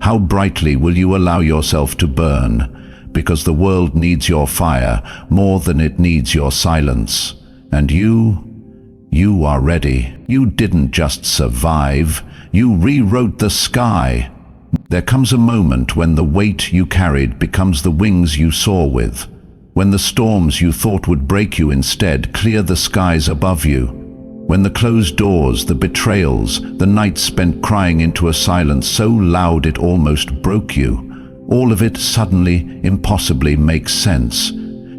how brightly will you allow yourself to burn? Because the world needs your fire more than it needs your silence. And you are ready. You didn't just survive, you rewrote the sky. There comes a moment when the weight you carried becomes the wings you soar with. When the storms you thought would break you instead clear the skies above you. When the closed doors, the betrayals, the nights spent crying into a silence so loud it almost broke you, all of it suddenly, impossibly makes sense.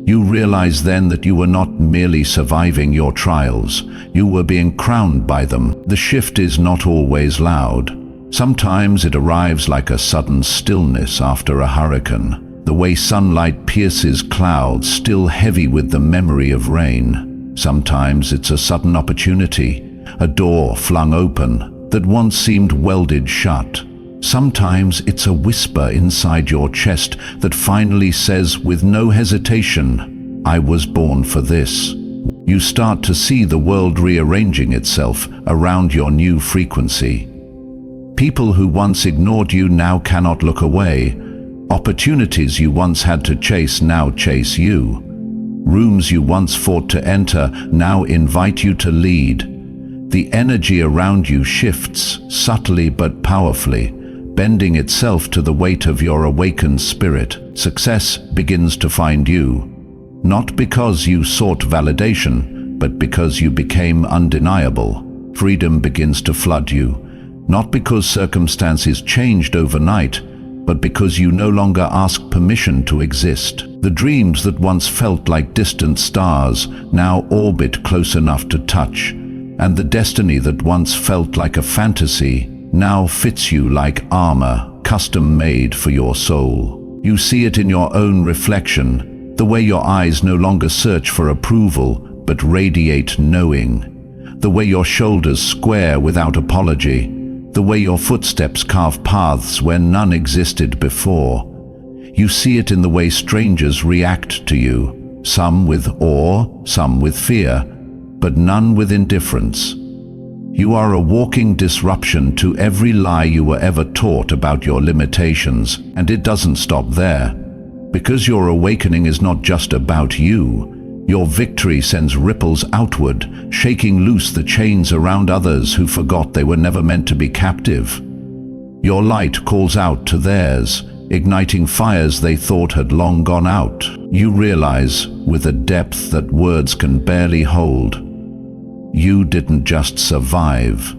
You realize then that you were not merely surviving your trials, you were being crowned by them. The shift is not always loud. Sometimes it arrives like a sudden stillness after a hurricane. The way sunlight pierces clouds still heavy with the memory of rain. Sometimes it's a sudden opportunity, a door flung open that once seemed welded shut. Sometimes it's a whisper inside your chest that finally says with no hesitation, "I was born for this." You start to see the world rearranging itself around your new frequency. People who once ignored you now cannot look away. Opportunities you once had to chase now chase you. Rooms you once fought to enter now invite you to lead. The energy around you shifts, subtly but powerfully, bending itself to the weight of your awakened spirit. Success begins to find you, not because you sought validation, but because you became undeniable. Freedom begins to flood you, not because circumstances changed overnight, but because you no longer ask permission to exist. The dreams that once felt like distant stars now orbit close enough to touch, and the destiny that once felt like a fantasy now fits you like armor, custom-made for your soul. You see it in your own reflection, the way your eyes no longer search for approval, but radiate knowing. The way your shoulders square without apology. The way your footsteps carve paths where none existed before. You see it in the way strangers react to you, some with awe, some with fear, but none with indifference. You are a walking disruption to every lie you were ever taught about your limitations, and it doesn't stop there. Because your awakening is not just about you. Your victory sends ripples outward, shaking loose the chains around others who forgot they were never meant to be captive. Your light calls out to theirs, igniting fires they thought had long gone out. You realize, with a depth that words can barely hold, You didn't just survive.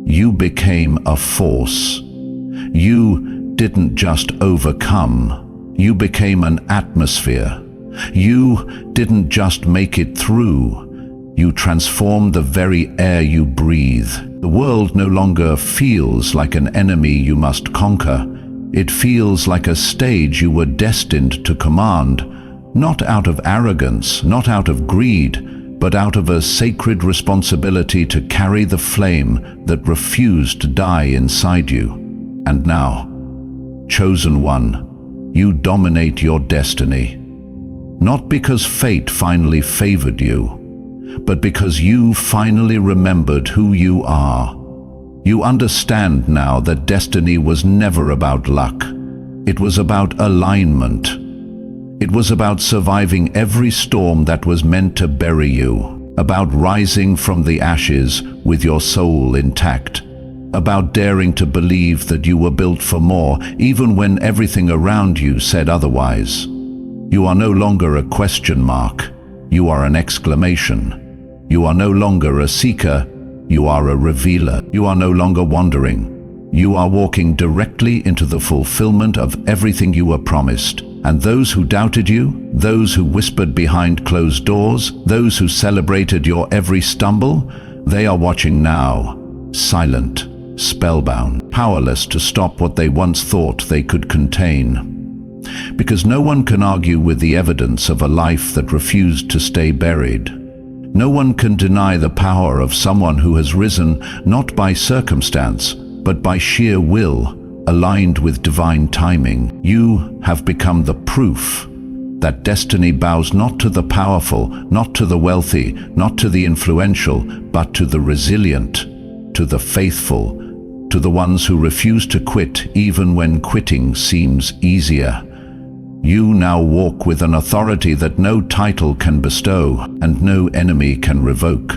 You became a force. You didn't just overcome. You became an atmosphere. You didn't just make it through. You transformed the very air you breathe. The world no longer feels like an enemy you must conquer. It feels like a stage you were destined to command, not out of arrogance, not out of greed, but out of a sacred responsibility to carry the flame that refused to die inside you. And now, chosen one, you dominate your destiny. Not because fate finally favored you, but because you finally remembered who you are. You understand now that destiny was never about luck. It was about alignment. It was about surviving every storm that was meant to bury you, about rising from the ashes with your soul intact, about daring to believe that you were built for more, even when everything around you said otherwise. You are no longer a question mark. You are an exclamation. You are no longer a seeker. You are a revealer. You are no longer wandering. You are walking directly into the fulfillment of everything you were promised. And those who doubted you, those who whispered behind closed doors, those who celebrated your every stumble, they are watching now, silent, spellbound, powerless to stop what they once thought they could contain. Because no one can argue with the evidence of a life that refused to stay buried. No one can deny the power of someone who has risen not by circumstance, but by sheer will, aligned with divine timing. You have become the proof that destiny bows not to the powerful, not to the wealthy, not to the influential, but to the resilient, to the faithful, to the ones who refuse to quit even when quitting seems easier. You now walk with an authority that no title can bestow and no enemy can revoke.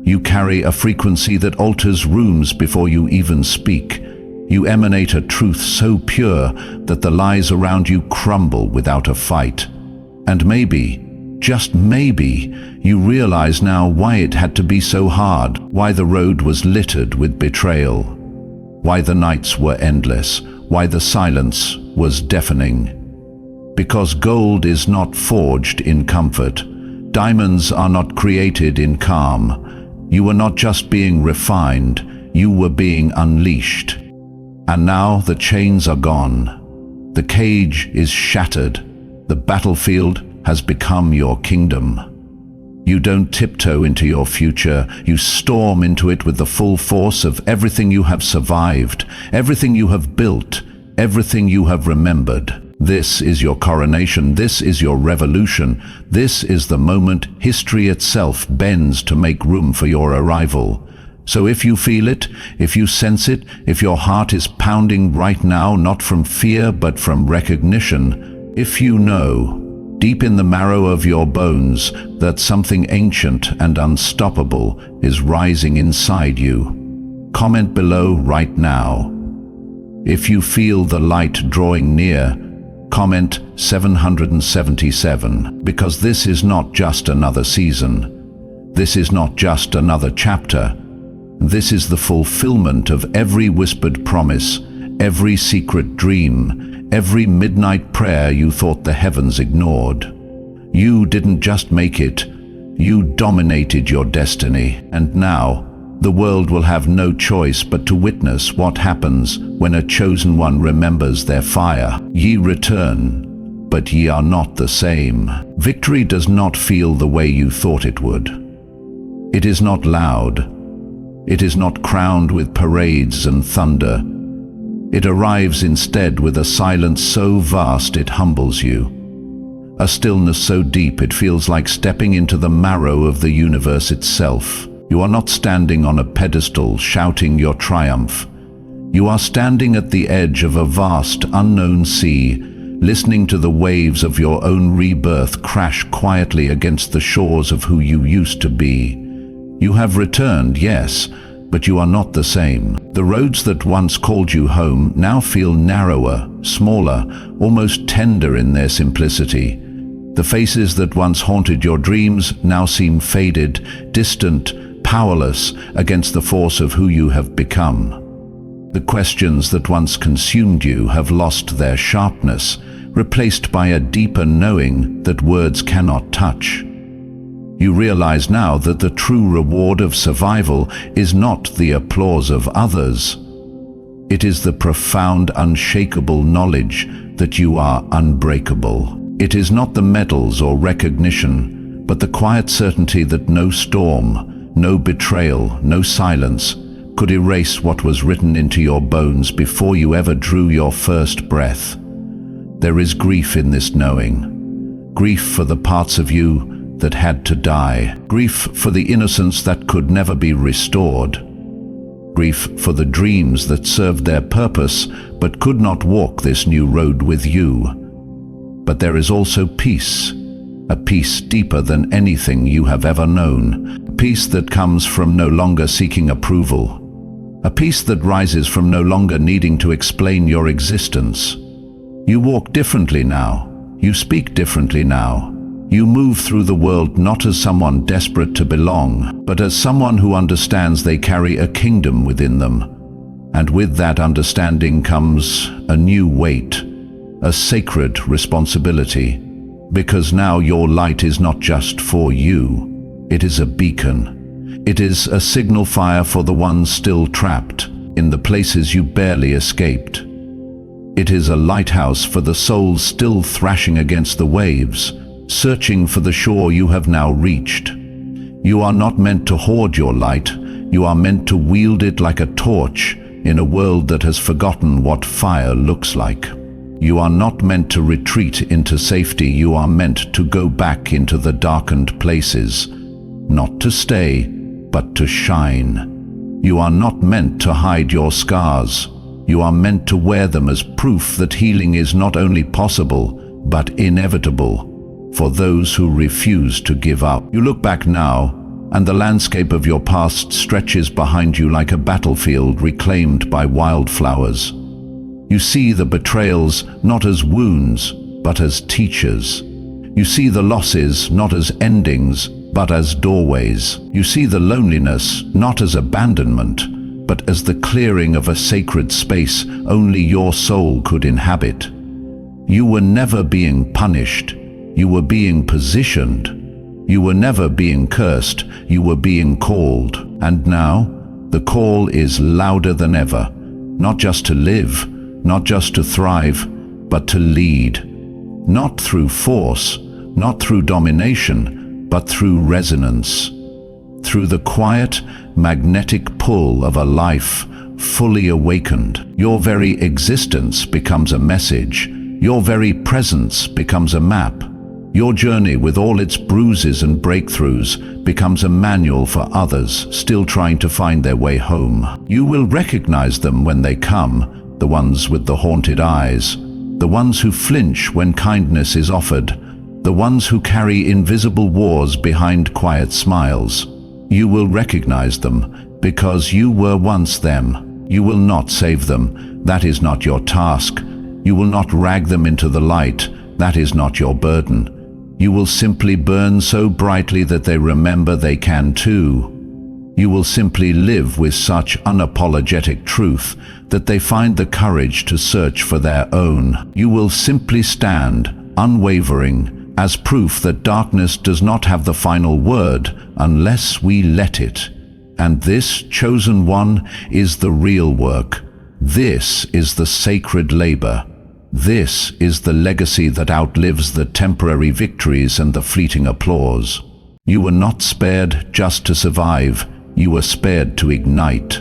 You carry a frequency that alters rooms before you even speak. You emanate a truth so pure that the lies around you crumble without a fight. And maybe, just maybe, you realize now why it had to be so hard, why the road was littered with betrayal, why the nights were endless, why the silence was deafening. Because gold is not forged in comfort. Diamonds are not created in calm. You were not just being refined, you were being unleashed. And now the chains are gone. The cage is shattered. The battlefield has become your kingdom. You don't tiptoe into your future, you storm into it with the full force of everything you have survived, everything you have built, everything you have remembered. This is your coronation, this is your revolution, this is the moment history itself bends to make room for your arrival. So if you feel it, if you sense it, if your heart is pounding right now, not from fear but from recognition, if you know, deep in the marrow of your bones, that something ancient and unstoppable is rising inside you, comment below right now. If you feel the light drawing near, comment 777, because this is not just another season. This is not just another chapter. This is the fulfillment of every whispered promise, every secret dream, every midnight prayer you thought the heavens ignored. You didn't just make it, you dominated your destiny. And now, the world will have no choice but to witness what happens when a chosen one remembers their fire. Ye return, but ye are not the same. Victory does not feel the way you thought it would. It is not loud. It is not crowned with parades and thunder. It arrives instead with a silence so vast it humbles you. A stillness so deep it feels like stepping into the marrow of the universe itself. You are not standing on a pedestal shouting your triumph. You are standing at the edge of a vast, unknown sea, listening to the waves of your own rebirth crash quietly against the shores of who you used to be. You have returned, yes, but you are not the same. The roads that once called you home now feel narrower, smaller, almost tender in their simplicity. The faces that once haunted your dreams now seem faded, distant, powerless against the force of who you have become. The questions that once consumed you have lost their sharpness, replaced by a deeper knowing that words cannot touch. You realize now that the true reward of survival is not the applause of others. It is the profound, unshakable knowledge that you are unbreakable. It is not the medals or recognition, but the quiet certainty that no storm, no betrayal, no silence could erase what was written into your bones before you ever drew your first breath. There is grief in this knowing. Grief for the parts of you that had to die. Grief for the innocence that could never be restored. Grief for the dreams that served their purpose but could not walk this new road with you. But there is also peace, a peace deeper than anything you have ever known, a peace that comes from no longer seeking approval, a peace that rises from no longer needing to explain your existence. You walk differently now, you speak differently now. You move through the world not as someone desperate to belong, but as someone who understands they carry a kingdom within them. And with that understanding comes a new weight, a sacred responsibility, because now your light is not just for you, it is a beacon. It is a signal fire for the ones still trapped in the places you barely escaped. It is a lighthouse for the souls still thrashing against the waves, searching for the shore you have now reached. You are not meant to hoard your light, you are meant to wield it like a torch in a world that has forgotten what fire looks like. You are not meant to retreat into safety, you are meant to go back into the darkened places, not to stay, but to shine. You are not meant to hide your scars, you are meant to wear them as proof that healing is not only possible, but inevitable for those who refuse to give up. You look back now, and the landscape of your past stretches behind you like a battlefield reclaimed by wildflowers. You see the betrayals not as wounds, but as teachers. You see the losses not as endings, but as doorways. You see the loneliness not as abandonment, but as the clearing of a sacred space only your soul could inhabit. You were never being punished, you were being positioned. You were never being cursed, you were being called. And now, the call is louder than ever, not just to live, not just to thrive, but to lead. Not through force, not through domination, but through resonance. Through the quiet, magnetic pull of a life fully awakened. Your very existence becomes a message. Your very presence becomes a map. Your journey with all its bruises and breakthroughs becomes a manual for others still trying to find their way home. You will recognize them when they come, the ones with the haunted eyes, the ones who flinch when kindness is offered, the ones who carry invisible wars behind quiet smiles. You will recognize them because you were once them. You will not save them, that is not your task. You will not drag them into the light, that is not your burden. You will simply burn so brightly that they remember they can too. You will simply live with such unapologetic truth that they find the courage to search for their own. You will simply stand, unwavering, as proof that darkness does not have the final word unless we let it. And this, chosen one, is the real work. This is the sacred labor. This is the legacy that outlives the temporary victories and the fleeting applause. You were not spared just to survive, you were spared to ignite.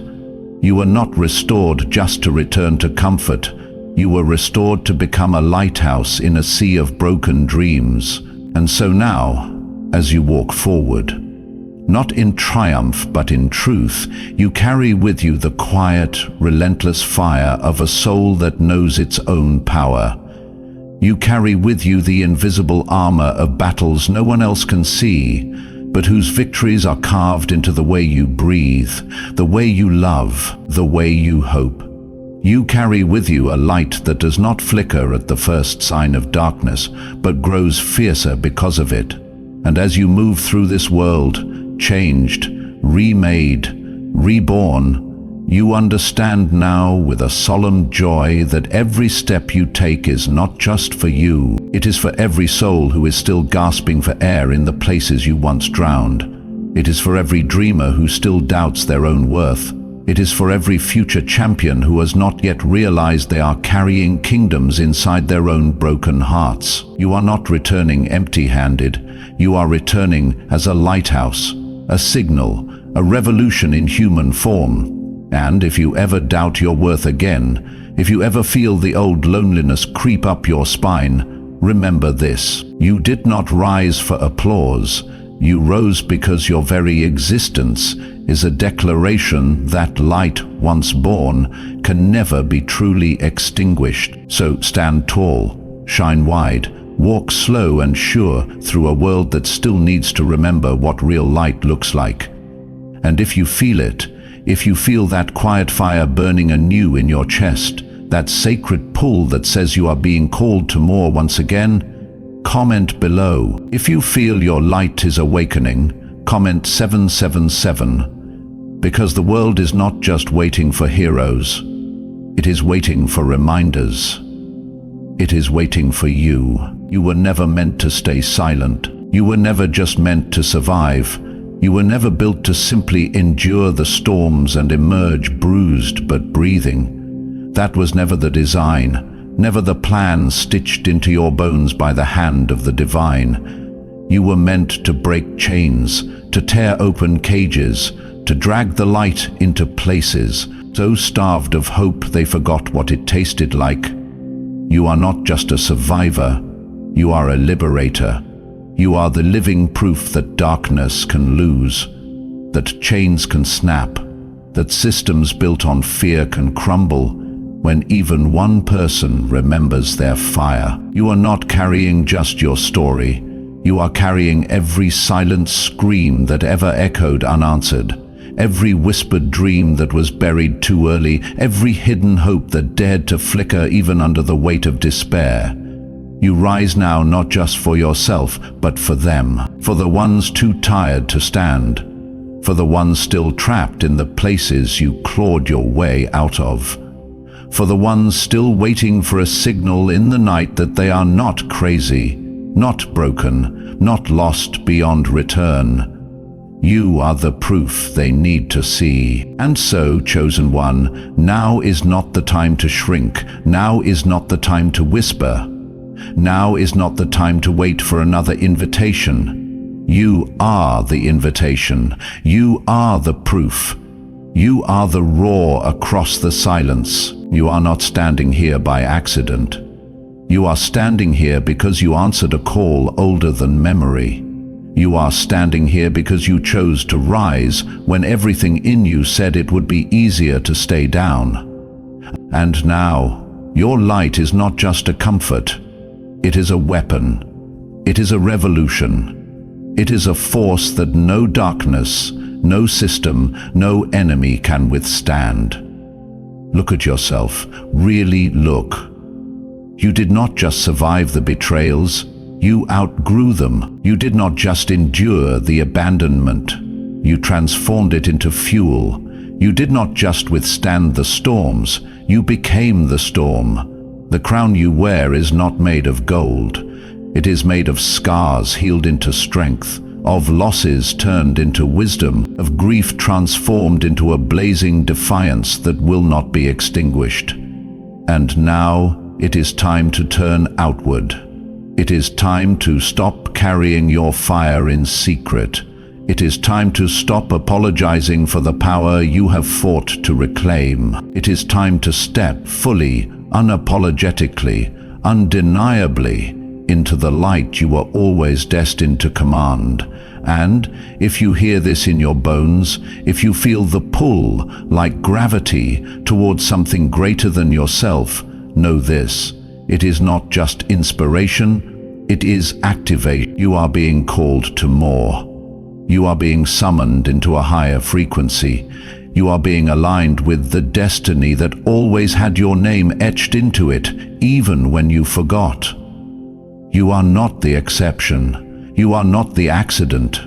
You were not restored just to return to comfort, you were restored to become a lighthouse in a sea of broken dreams. And so now, as you walk forward, not in triumph but in truth, you carry with you the quiet, relentless fire of a soul that knows its own power. You carry with you the invisible armor of battles no one else can see, but whose victories are carved into the way you breathe, the way you love, the way you hope. You carry with you a light that does not flicker at the first sign of darkness, but grows fiercer because of it. And as you move through this world, changed, remade, reborn. You understand now with a solemn joy that every step you take is not just for you. It is for every soul who is still gasping for air in the places you once drowned. It is for every dreamer who still doubts their own worth. It is for every future champion who has not yet realized they are carrying kingdoms inside their own broken hearts. You are not returning empty-handed. You are returning as a lighthouse, a signal, a revolution in human form. And if you ever doubt your worth again, if you ever feel the old loneliness creep up your spine, remember this: you did not rise for applause. You rose because your very existence is a declaration that light, once born, can never be truly extinguished. So stand tall, shine wide, walk slow and sure through a world that still needs to remember what real light looks like. And if you feel it, if you feel that quiet fire burning anew in your chest, that sacred pull that says you are being called to more once again, comment below. If you feel your light is awakening, comment 777, because the world is not just waiting for heroes. It is waiting for reminders. It is waiting for you. You were never meant to stay silent. You were never just meant to survive. You were never built to simply endure the storms and emerge bruised but breathing. That was never the design, never the plan stitched into your bones by the hand of the divine. You were meant to break chains, to tear open cages, to drag the light into places so starved of hope they forgot what it tasted like. You are not just a survivor, you are a liberator. You are the living proof that darkness can lose, that chains can snap, that systems built on fear can crumble when even one person remembers their fire. You are not carrying just your story. You are carrying every silent scream that ever echoed unanswered, every whispered dream that was buried too early, every hidden hope that dared to flicker even under the weight of despair. You rise now not just for yourself, but for them, for the ones too tired to stand, for the ones still trapped in the places you clawed your way out of, for the ones still waiting for a signal in the night that they are not crazy, not broken, not lost beyond return. You are the proof they need to see. And so, chosen one, now is not the time to shrink. Now is not the time to whisper. Now is not the time to wait for another invitation. You are the invitation. You are the proof. You are the roar across the silence. You are not standing here by accident. You are standing here because you answered a call older than memory. You are standing here because you chose to rise when everything in you said it would be easier to stay down. And now, your light is not just a comfort. It is a weapon. It is a revolution. It is a force that no darkness, no system, no enemy can withstand. Look at yourself. Really look. You did not just survive the betrayals. You outgrew them. You did not just endure the abandonment. You transformed it into fuel. You did not just withstand the storms. You became the storm. The crown you wear is not made of gold. It is made of scars healed into strength, of losses turned into wisdom, of grief transformed into a blazing defiance that will not be extinguished. And now it is time to turn outward. It is time to stop carrying your fire in secret. It is time to stop apologizing for the power you have fought to reclaim. It is time to step fully, unapologetically, undeniably into the light you were always destined to command. And if you hear this in your bones, if you feel the pull, like gravity, towards something greater than yourself, know this: it is not just inspiration, it is activation. You are being called to more. You are being summoned into a higher frequency. You are being aligned with the destiny that always had your name etched into it, even when you forgot. You are not the exception. You are not the accident.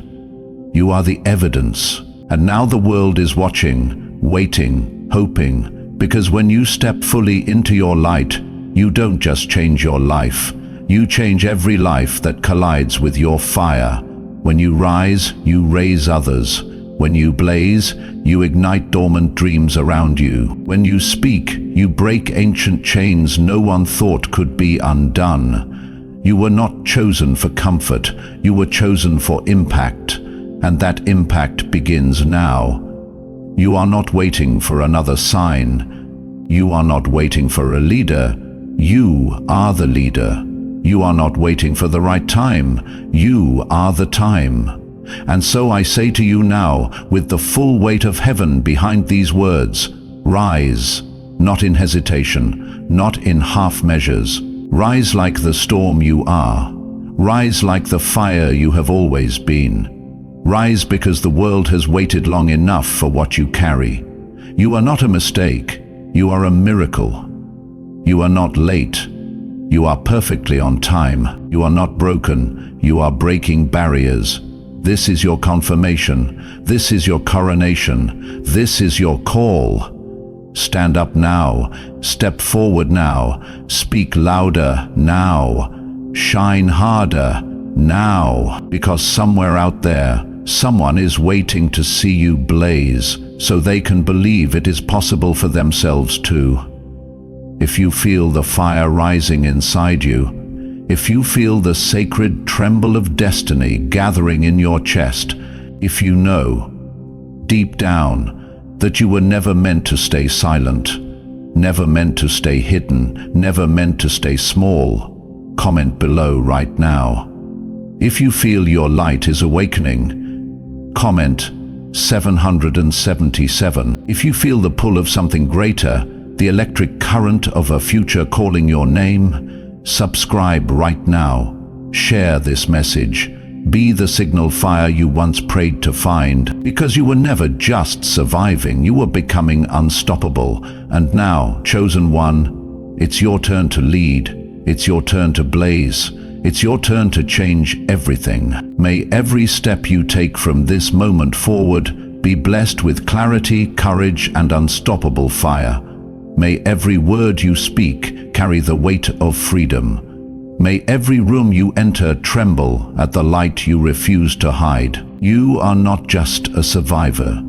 You are the evidence. And now the world is watching, waiting, hoping, because when you step fully into your light, you don't just change your life, you change every life that collides with your fire. When you rise, you raise others. When you blaze, you ignite dormant dreams around you. When you speak, you break ancient chains no one thought could be undone. You were not chosen for comfort, you were chosen for impact, and that impact begins now. You are not waiting for another sign. You are not waiting for a leader. You are the leader. You are not waiting for the right time. You are the time. And so I say to you now, with the full weight of heaven behind these words, rise, not in hesitation, not in half measures. Rise like the storm you are. Rise like the fire you have always been. Rise because the world has waited long enough for what you carry. You are not a mistake. You are a miracle. You are not late. You are perfectly on time. You are not broken. You are breaking barriers. This is your confirmation. This is your coronation. This is your call. Stand up now. Step forward now. Speak louder now. Shine harder now. Because somewhere out there, someone is waiting to see you blaze, so they can believe it is possible for themselves too. If you feel the fire rising inside you, if you feel the sacred tremble of destiny gathering in your chest, if you know, deep down, that you were never meant to stay silent, never meant to stay hidden, never meant to stay small, comment below right now. If you feel your light is awakening, comment 777. If you feel the pull of something greater, the electric current of a future calling your name, subscribe right now. Share this message. Be the signal fire you once prayed to find, because you were never just surviving, you were becoming unstoppable. And now, chosen one, it's your turn to lead. It's your turn to blaze. It's your turn to change everything. May every step you take from this moment forward be blessed with clarity, courage, and unstoppable fire. May every word you speak carry the weight of freedom. May every room you enter tremble at the light you refuse to hide. You are not just a survivor.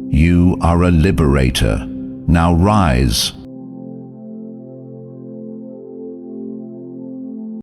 You are a liberator. Now rise,